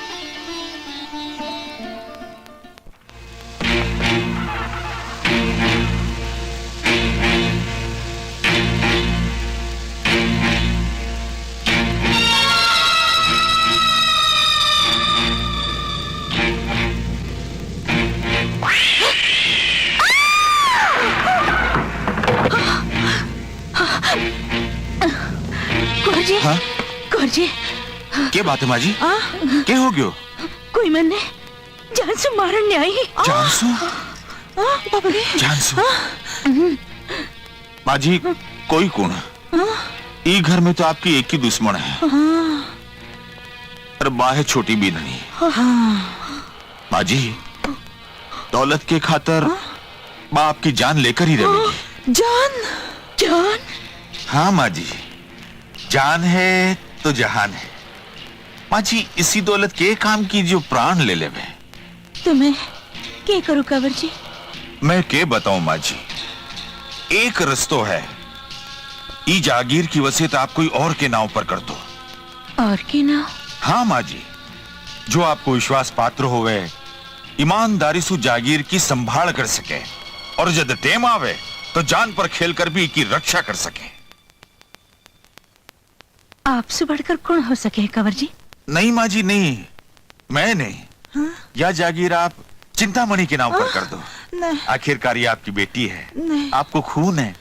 हाँ? जी क्या बात है माँ जी? क्या हो गयो? कोई मन्ने जानसू मारन ने आई। जानसू? जानसू? माँ जी कोई कौन? ई घर में तो आपकी एक ही दुश्मन है, और माँ है छोटी बिननी। माँ जी दौलत के खातर माँ आपकी जान लेकर ही रहेगी। जान? जान? हाँ माँ जी, जान है तो जहान है। माँ जी इसी दौलत के काम की जो प्राण ले लेवे। तुम्हें क्या करूं कंवर जी? मैं क्या बताऊं माँ जी, एक रस्तो है, ई जागीर की वसीयत आप कोई और के नाम पर कर दो। और के नाम? हाँ माँ जी, जो आपको विश्वास पात्र होवे, ईमानदारी से जागीर की संभाल कर सके, और जब टेम आवे तो जान पर खेल कर भी की रक्षा कर सके। आपसे बढ़कर कौन हो सके कंवर जी? नहीं माँ जी नहीं, मैं नहीं। हाँ? या जागीर आप चिंतामणि के नाम पर कर दो। नहीं। आखिरकार ये आपकी बेटी है, नहीं। आपको खून है।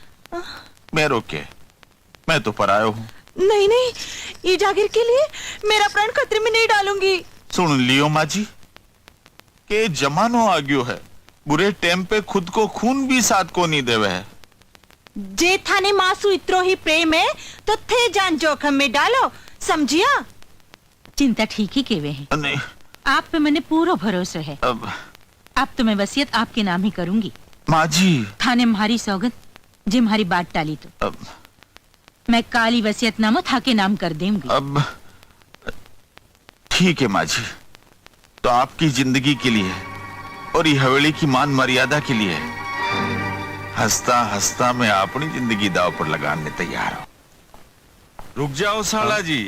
मैं रोके, मैं तो पराया हूँ। नहीं नहीं, ये जागीर के लिए मेरा प्राण खतरे में नहीं डालूंगी। सुन लियो माँ जी, के जमानो आ गयो है, बुरे टाइम पे खुद को खून भी साथ को नहीं देवे है। जे थाने मासू इत्रो ही प्रेम है तो थे जान जोखम में डालो, समझिया? चिंता ठीक ही केवे है। नहीं। आप पे मैंने पूरा भरोसा है। अब तो मैं वसीयत आपके नाम ही करूंगी। माँ जी थाने हमारी सौगंध, जे हमारी बात टाली तो मैं काली वसीयतनामा था के नाम कर दूंगी। अब ठीक है माँ जी, तो आपकी जिंदगी के लिए और ये हवेली की मान मर्यादा के लिए हंसता हंसता मैं अपनी जिंदगी दाव पर लगाने तैयार हूं। रुक जाओ साला जी,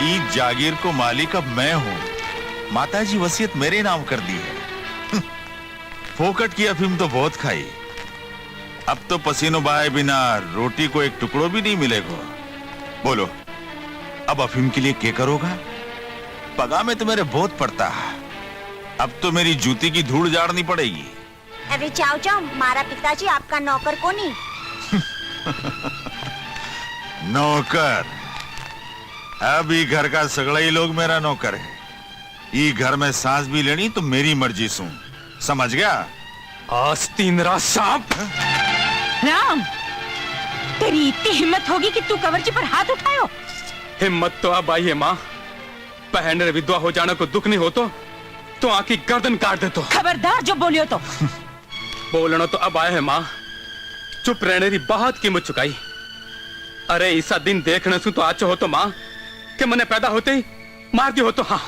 ई जागीर को मालिक अब मैं हूं। माताजी वसीयत मेरे नाम कर दी है। फोकट की अफीम तो बहुत खाई, अब तो पसीनों बहाए बिना रोटी को एक टुकड़ो भी नहीं मिलेगा। बोलो अब अफीम के लिए क्या करोगा? पगा में तो मेरे बहुत पड़ता है, अब तो मेरी जूती की धूड़ झाड़नी पड़ेगी। अरे चाओ चाओ, मारा पिताजी आपका नौकर को नहीं। नौकर? अब ये घर का सगड़ा ही लोग मेरा नौकर है। ये घर में सांस भी लेनी तो मेरी मर्जी सुन, समझ गया? आस्तीन सांप। राम, तेरी इतनी हिम्मत होगी कि तू कंवर जी पर हाथ उठायो? हिम्मत तो अब आई है माँ, बहन रे विधवा हो जाना को दुख नहीं हो तो आंखी गर्दन काट दे। तो खबरदार जो बोलियो तो। बोलना तो अब आया है माँ, चुप रहने की बहुत कीमत चुकाई। अरे ऐसा दिन देखने से तो आज हो तो माँ कि मैंने पैदा होते ही मार दियो हो तो। हाँ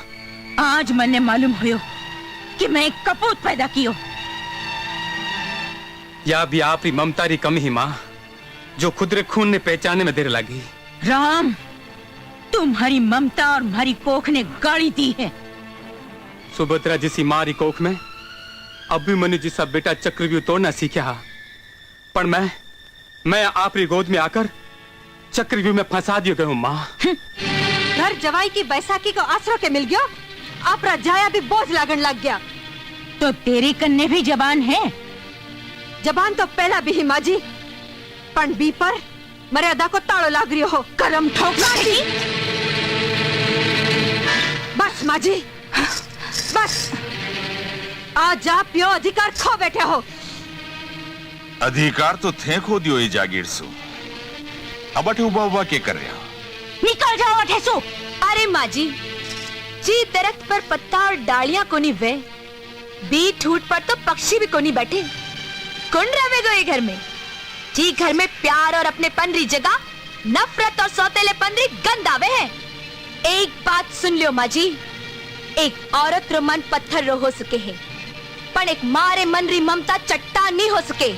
आज मैंने मालूम हुयो कि मैं एक कपूत पैदा कियो। या भी आप ही ममता री कमी ही माँ, जो खुदरे खून ने पहचाने में देर लगी। राम, तुम्हारी ममता और हमारी कोख ने गाड़ी दी है। सुभद्रा जिसी मारी कोख में अभिमन्यु जिसा बेटा चक्रव्यूह तोड़ना सीखा, पर मैं आपरी गोद में आकर चक्रव्यूह में फंसा दियो गयो माँ। घर जवाई की बैसाखी को आसरो के मिल गया, आपरा जाया भी बोझ लागन लग गया। तो तेरे कन्ने भी जबान है? जबान तो पहला भी ही माँ जी, पण बी पर मर्यादा को ताड़ो लाग रही हो। करम ठोकना जी। बस माँ जी बस, आज आप यो अधिकार खो बैठे हो। अधिकार तो थे खो दियो ये जागीर सु, अब अठे उबा उबा के कर रहे हो? निकल जाओ अठे सु। अरे माँ जी, जी दरख्त पर पत्ता और डालियां कोनी वे, बी ठूट पर तो पक्षी भी कोनी बैठे। कौन रहेगा ये घर में? जी घर में प्यार और अपने पनरी जगह नफरत और सौतेले पनरी गंद आवे हैं। एक बात सुन लियो माँ जी, एक औरत रो मन पत्थर रो हो सके है, पण एक मारे मनरी ममता चट्टान नहीं हो सके।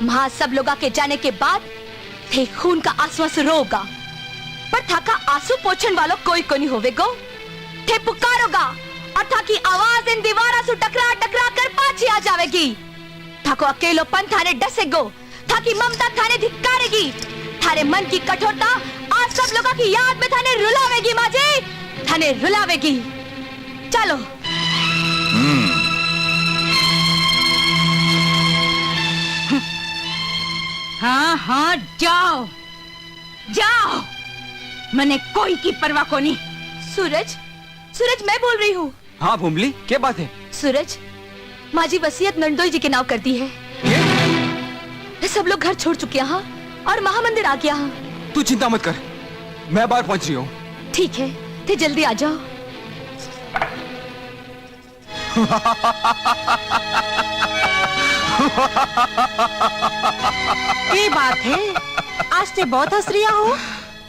वहां सब लोग के जाने के बाद थे खून का आंसू रोगा, पर था का आंसू पोछण वालों कोई को नहीं होवेगो। थे पुकारोगा और था की आवाज इन दीवारा से टकरा टकरा कर पाछी आ जावेगी। था को अकेलोपन थाने डसेगो, था की ममता थाने धिक्कारेगी। थारे मन की कठोरता आज सब लोगों की याद में थाने रुलावेगी। माजे थाने रुलावेगी। चलो। हाँ हाँ जाओ जाओ, मैंने कोई की परवाह को नहीं। सूरज, सूरज मैं बोल रही हूँ। हाँ भूमली, क्या बात है? सूरज, माजी वसीयत नंदोई जी के नाम कर दी है। ये सब लोग घर छोड़ चुके हैं और महामंदिर आ गया है। तू चिंता मत कर, मैं बाहर पहुंच रही हूँ। ठीक है, ते जल्दी आ जाओ। ये बात है, आज ते बहुत हंस रिया हो।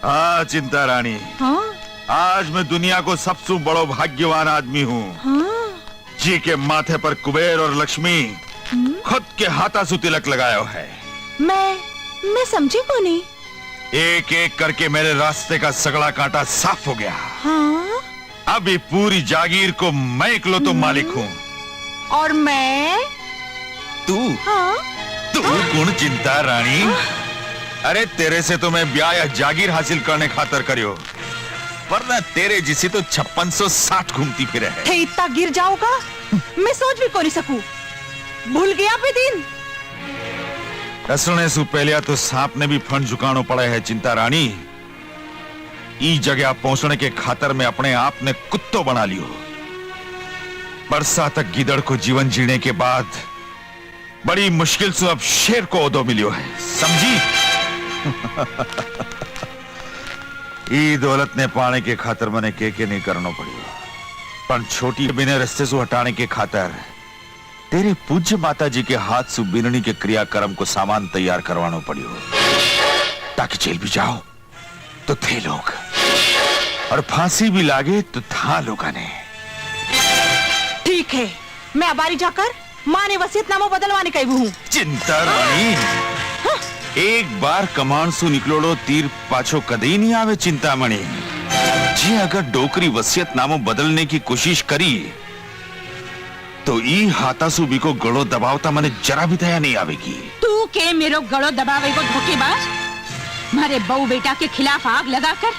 हाँ चिंता रानी, हाँ? आज मैं दुनिया को सबसे बड़ो भाग्यवान आदमी हूँ। हाँ? जी के माथे पर कुबेर और लक्ष्मी खुद के हाथासू तिलक लगाया है। मैं समझी को नहीं। एक एक करके मेरे रास्ते का सगड़ा कांटा साफ हो गया। हाँ? अभी पूरी जागीर को मैं इकलौता मालिक हूँ। और मैं? तू? हाँ? तू कौन चिंता रानी? अरे तेरे से तो मैं ब्याह या जागीर हासिल करने खातर करियो, वरना तेरे जिसे तो 5660 घूमती फिरे है। थे इतना गिर जाओगा, मैं सोच भी को नहीं सकूं। भूल गया पे दिन। रसने से पहले तो सांप ने भी फंड झुकानो पड़ा है चिंता रानी। ई जगह पहुंचने के खातर में अपने आप ने कुत्तो बना लियो। बरसा तक गिदड़ को जीवन जीने के बाद बड़ी मुश्किल से अब शेर को ओदो मिलियो है, समझी? ई दौलत ने पाने के खातर मैंने के नहीं करना पड़ियो, पर छोटी बिना रस्ते से हटाने के खातर तेरे पूज्य माता जी के हाथ से बिननी के क्रियाक्रम को सामान तैयार करवाना पड़ियो, ताकि जेल भी जाओ तो थे लोग और फांसी भी लागे तो था लोगों ने। ठीक है, मैं अबारी जाकर माँ ने वसीयतनामा बदलवाने का हूँ। चिंता रानी, एक बार कमान सु निकलोड़ो तीर पाछो कदे नहीं आवे चिंतामणि। जी अगर डोकरी वसीयतनामो बदलने की कोशिश करी तो ई हाथासु भी को गड़ो दबावता मने जरा भी दया नहीं आवेगी। तू के मेरो गड़ो दबावे को धोखेबाज, मारे बहू बेटा के खिलाफ आग लगाकर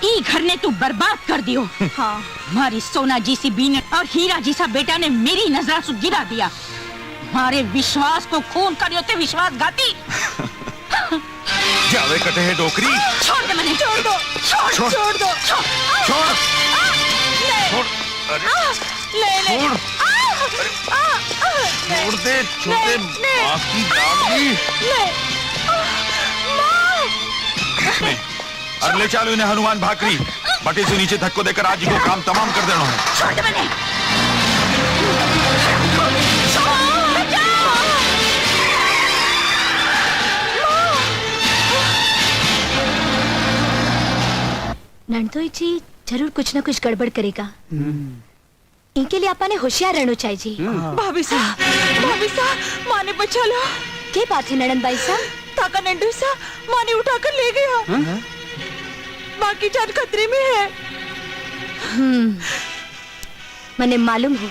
ई घर ने तू बर्बाद कर दियो। हाँ। मारी सोना जी सी बीन और हीरा जी सा बेटा ने मेरी नजर से गिरा दिया। मारे विश्वास को खून करियो ते विश्वासघाती। जावे कटे है डोकरी। छोड़ दे मने, छोड़ दो, छोड़ दो, छोड़। ले छोड़ दे, छोटे माँ की लाडली। अब ले चालो इन्हें हनुमान भाकरी, बटे से नीचे धक्को देकर आज ही को काम तमाम कर देना है। छोड़ दे मने। नंदोई जी जरूर कुछ न कुछ गड़बड़ करेगा। इनके लिए आपने होशियार रहना चाहिए जी। भाभी साहब, माँ ने बचा लो। क्या बात है ननंद बाई साहब? ताका नंदू सा माँ ने उठाकर ले गया। बाकी जान खतरे में है। मने मालूम हो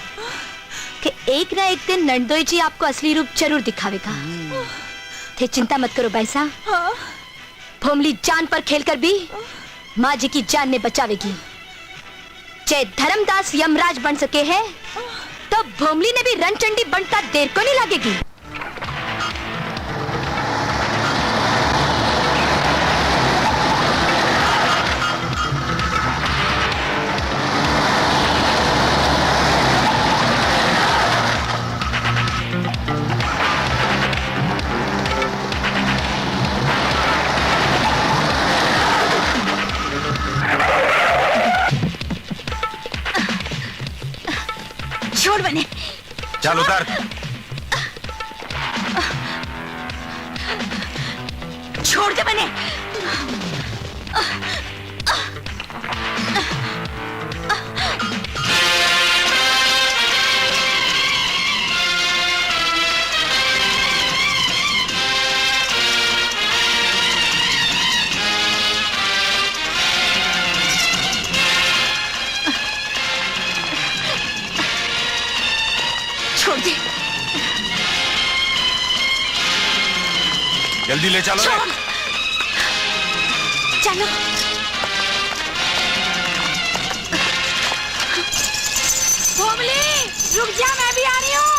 कि एक ना एक दिन नंदोई जी आपको असली रूप जरूर दिखावेगा। थे चिंता मत करो बाई साहब। भोमली जान पर खेलकर भी माँ जी की जान ने बचावेगी। चाहे धर्मदास यमराज बन सके हैं, तो भोमली ने भी रणचंडी बनकर देर को नहीं लगेगी। छोड़ बने। चल उतर। छोड़ दे बने। जल्दी ले चलो रे। चलो। भोमली, रुक जा, मैं भी आ रही हूँ।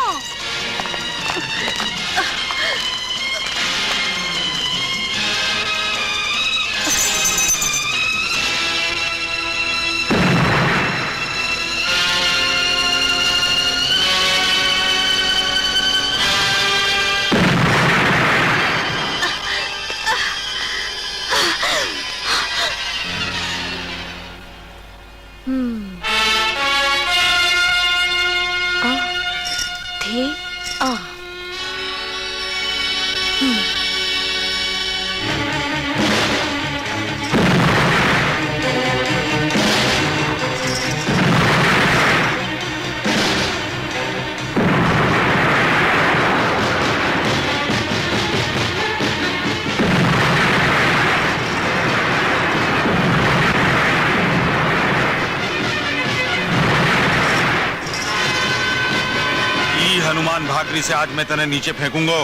हनुमान भाकरी से आज मैं तने नीचे फेंकूंगा।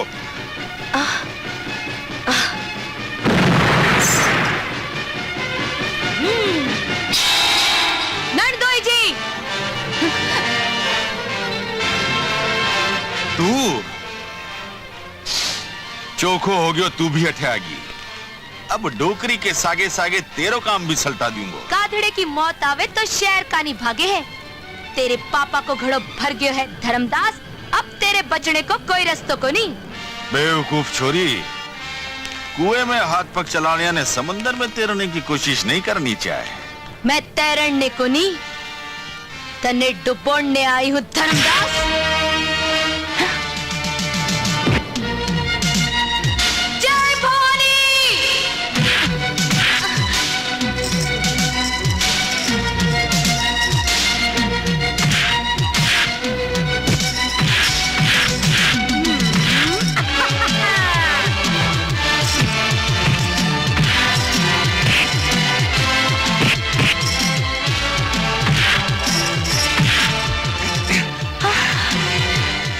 नंदोई जी, तू चोखो हो गयो, तू भी अठे आगी। अब डोकरी के सागे सागे तेरो काम भी सलटा दूंगा। काधड़े की मौत आवे तो शहर का नहीं भागे है। तेरे पापा को घड़ो भर गयो है धर्मदास, अब तेरे बचने को कोई रस्तो को नहीं। बेवकूफ छोरी, कुएं में हाथ पग चलाने ने समंदर में तैरने की कोशिश नहीं करनी चाहिए। मैं तैरने को नहीं, तन्ने डुबोड़ने आई हूँ धर्मदास। जय भवानी।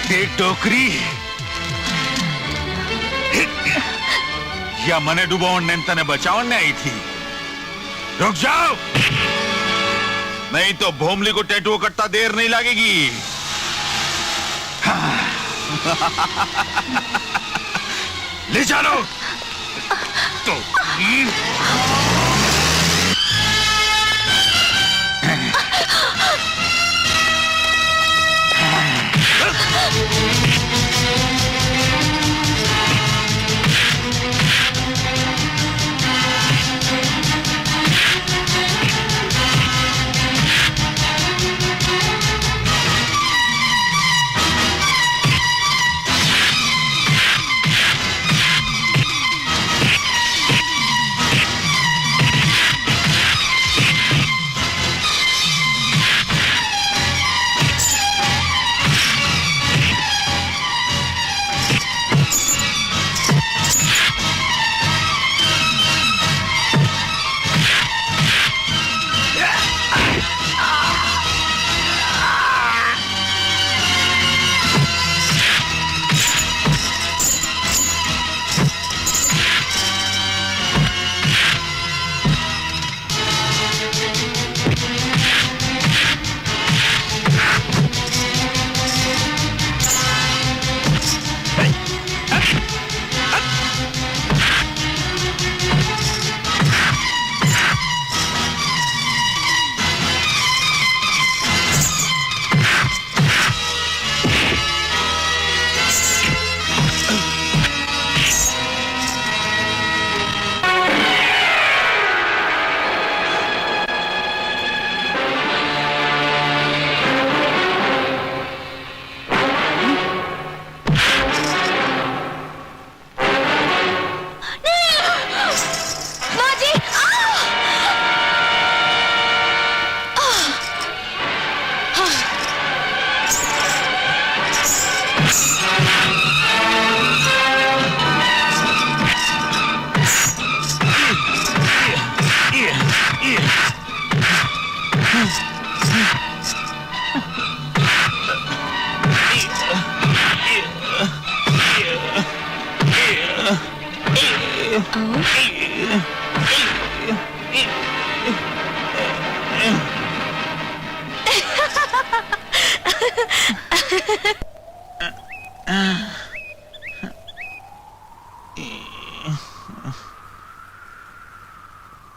देख डोकरी, या मने डुबावने ने तने बचावने आई थी। रुक जाओ, नहीं तो भोमली को टैटू करता देर नहीं लगेगी। ले चलो तो।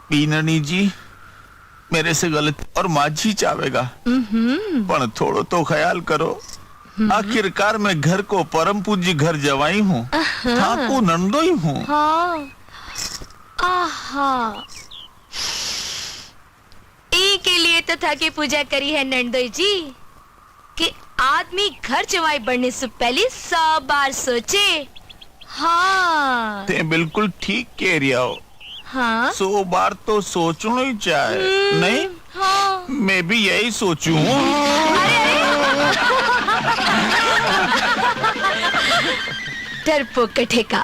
बीननी जी मेरे से गलती और माझी चावेगा पण थोड़ो तो ख्याल करो आखिरकार मैं घर को परम पूज्य घर जवाई हूँ ठाकू नंदोई हूँ। हाँ आहा ई के लिए तो था कि पूजा करी है नंदोई जी कि आदमी घर जवाई बढ़ने से पहले 100 बार सोचे। हाँ ते बिल्कुल ठीक कह रही हो। हाँ 100 बार तो सोचना ही चाहिए नहीं? हाँ मैं भी यही सोचूं। डरपोक कठेका।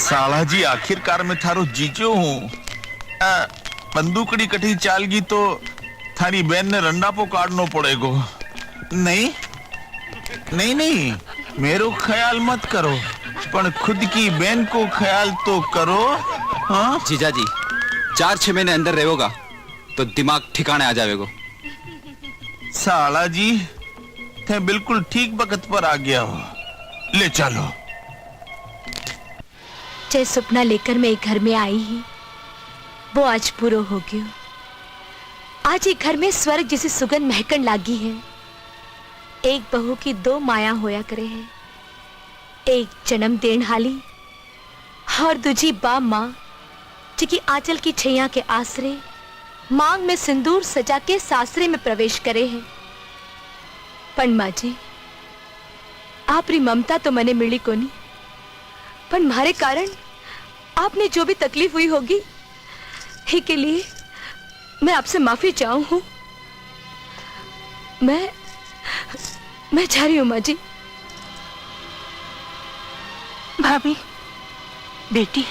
साला जी आखिरकार मैं थारो जीजो हूँ। बंदूकड़ी कठी चालगी तो थारी बहन ने रंडापो काटनो पड़ेगो। नहीं नहीं नहीं मेरो ख्याल मत करो पर खुद की बहन को ख्याल तो करो। हाँ जीजा जी 4-6 महीने अंदर रहोगा तो दिमाग ठिकाने आ जाएगा। साला जी थे बिल्कुल ठीक वक्त पर आ गया हो। ले चलो। जे सपना लेकर मैं एक घर में आई ही वो आज पूरा हो गयो। आज एक घर में स्वर्ग जैसी सुगंध महकन लागी है। एक बहू की 2 माया होया करे है, एक जन्म देन हाली और दूजी बाप माँ जिकी आंचल की छैया के आसरे मांग में सिंदूर सजा के सासरे में प्रवेश करे है। पण माँ जी आपरी ममता तो मने मिली कोनी पर मारे कारण आपने जो भी तकलीफ हुई होगी ही के लिए मैं आपसे माफी चाहूं हूं। मैं जा रही हूं माँ जी। भाभी बेटी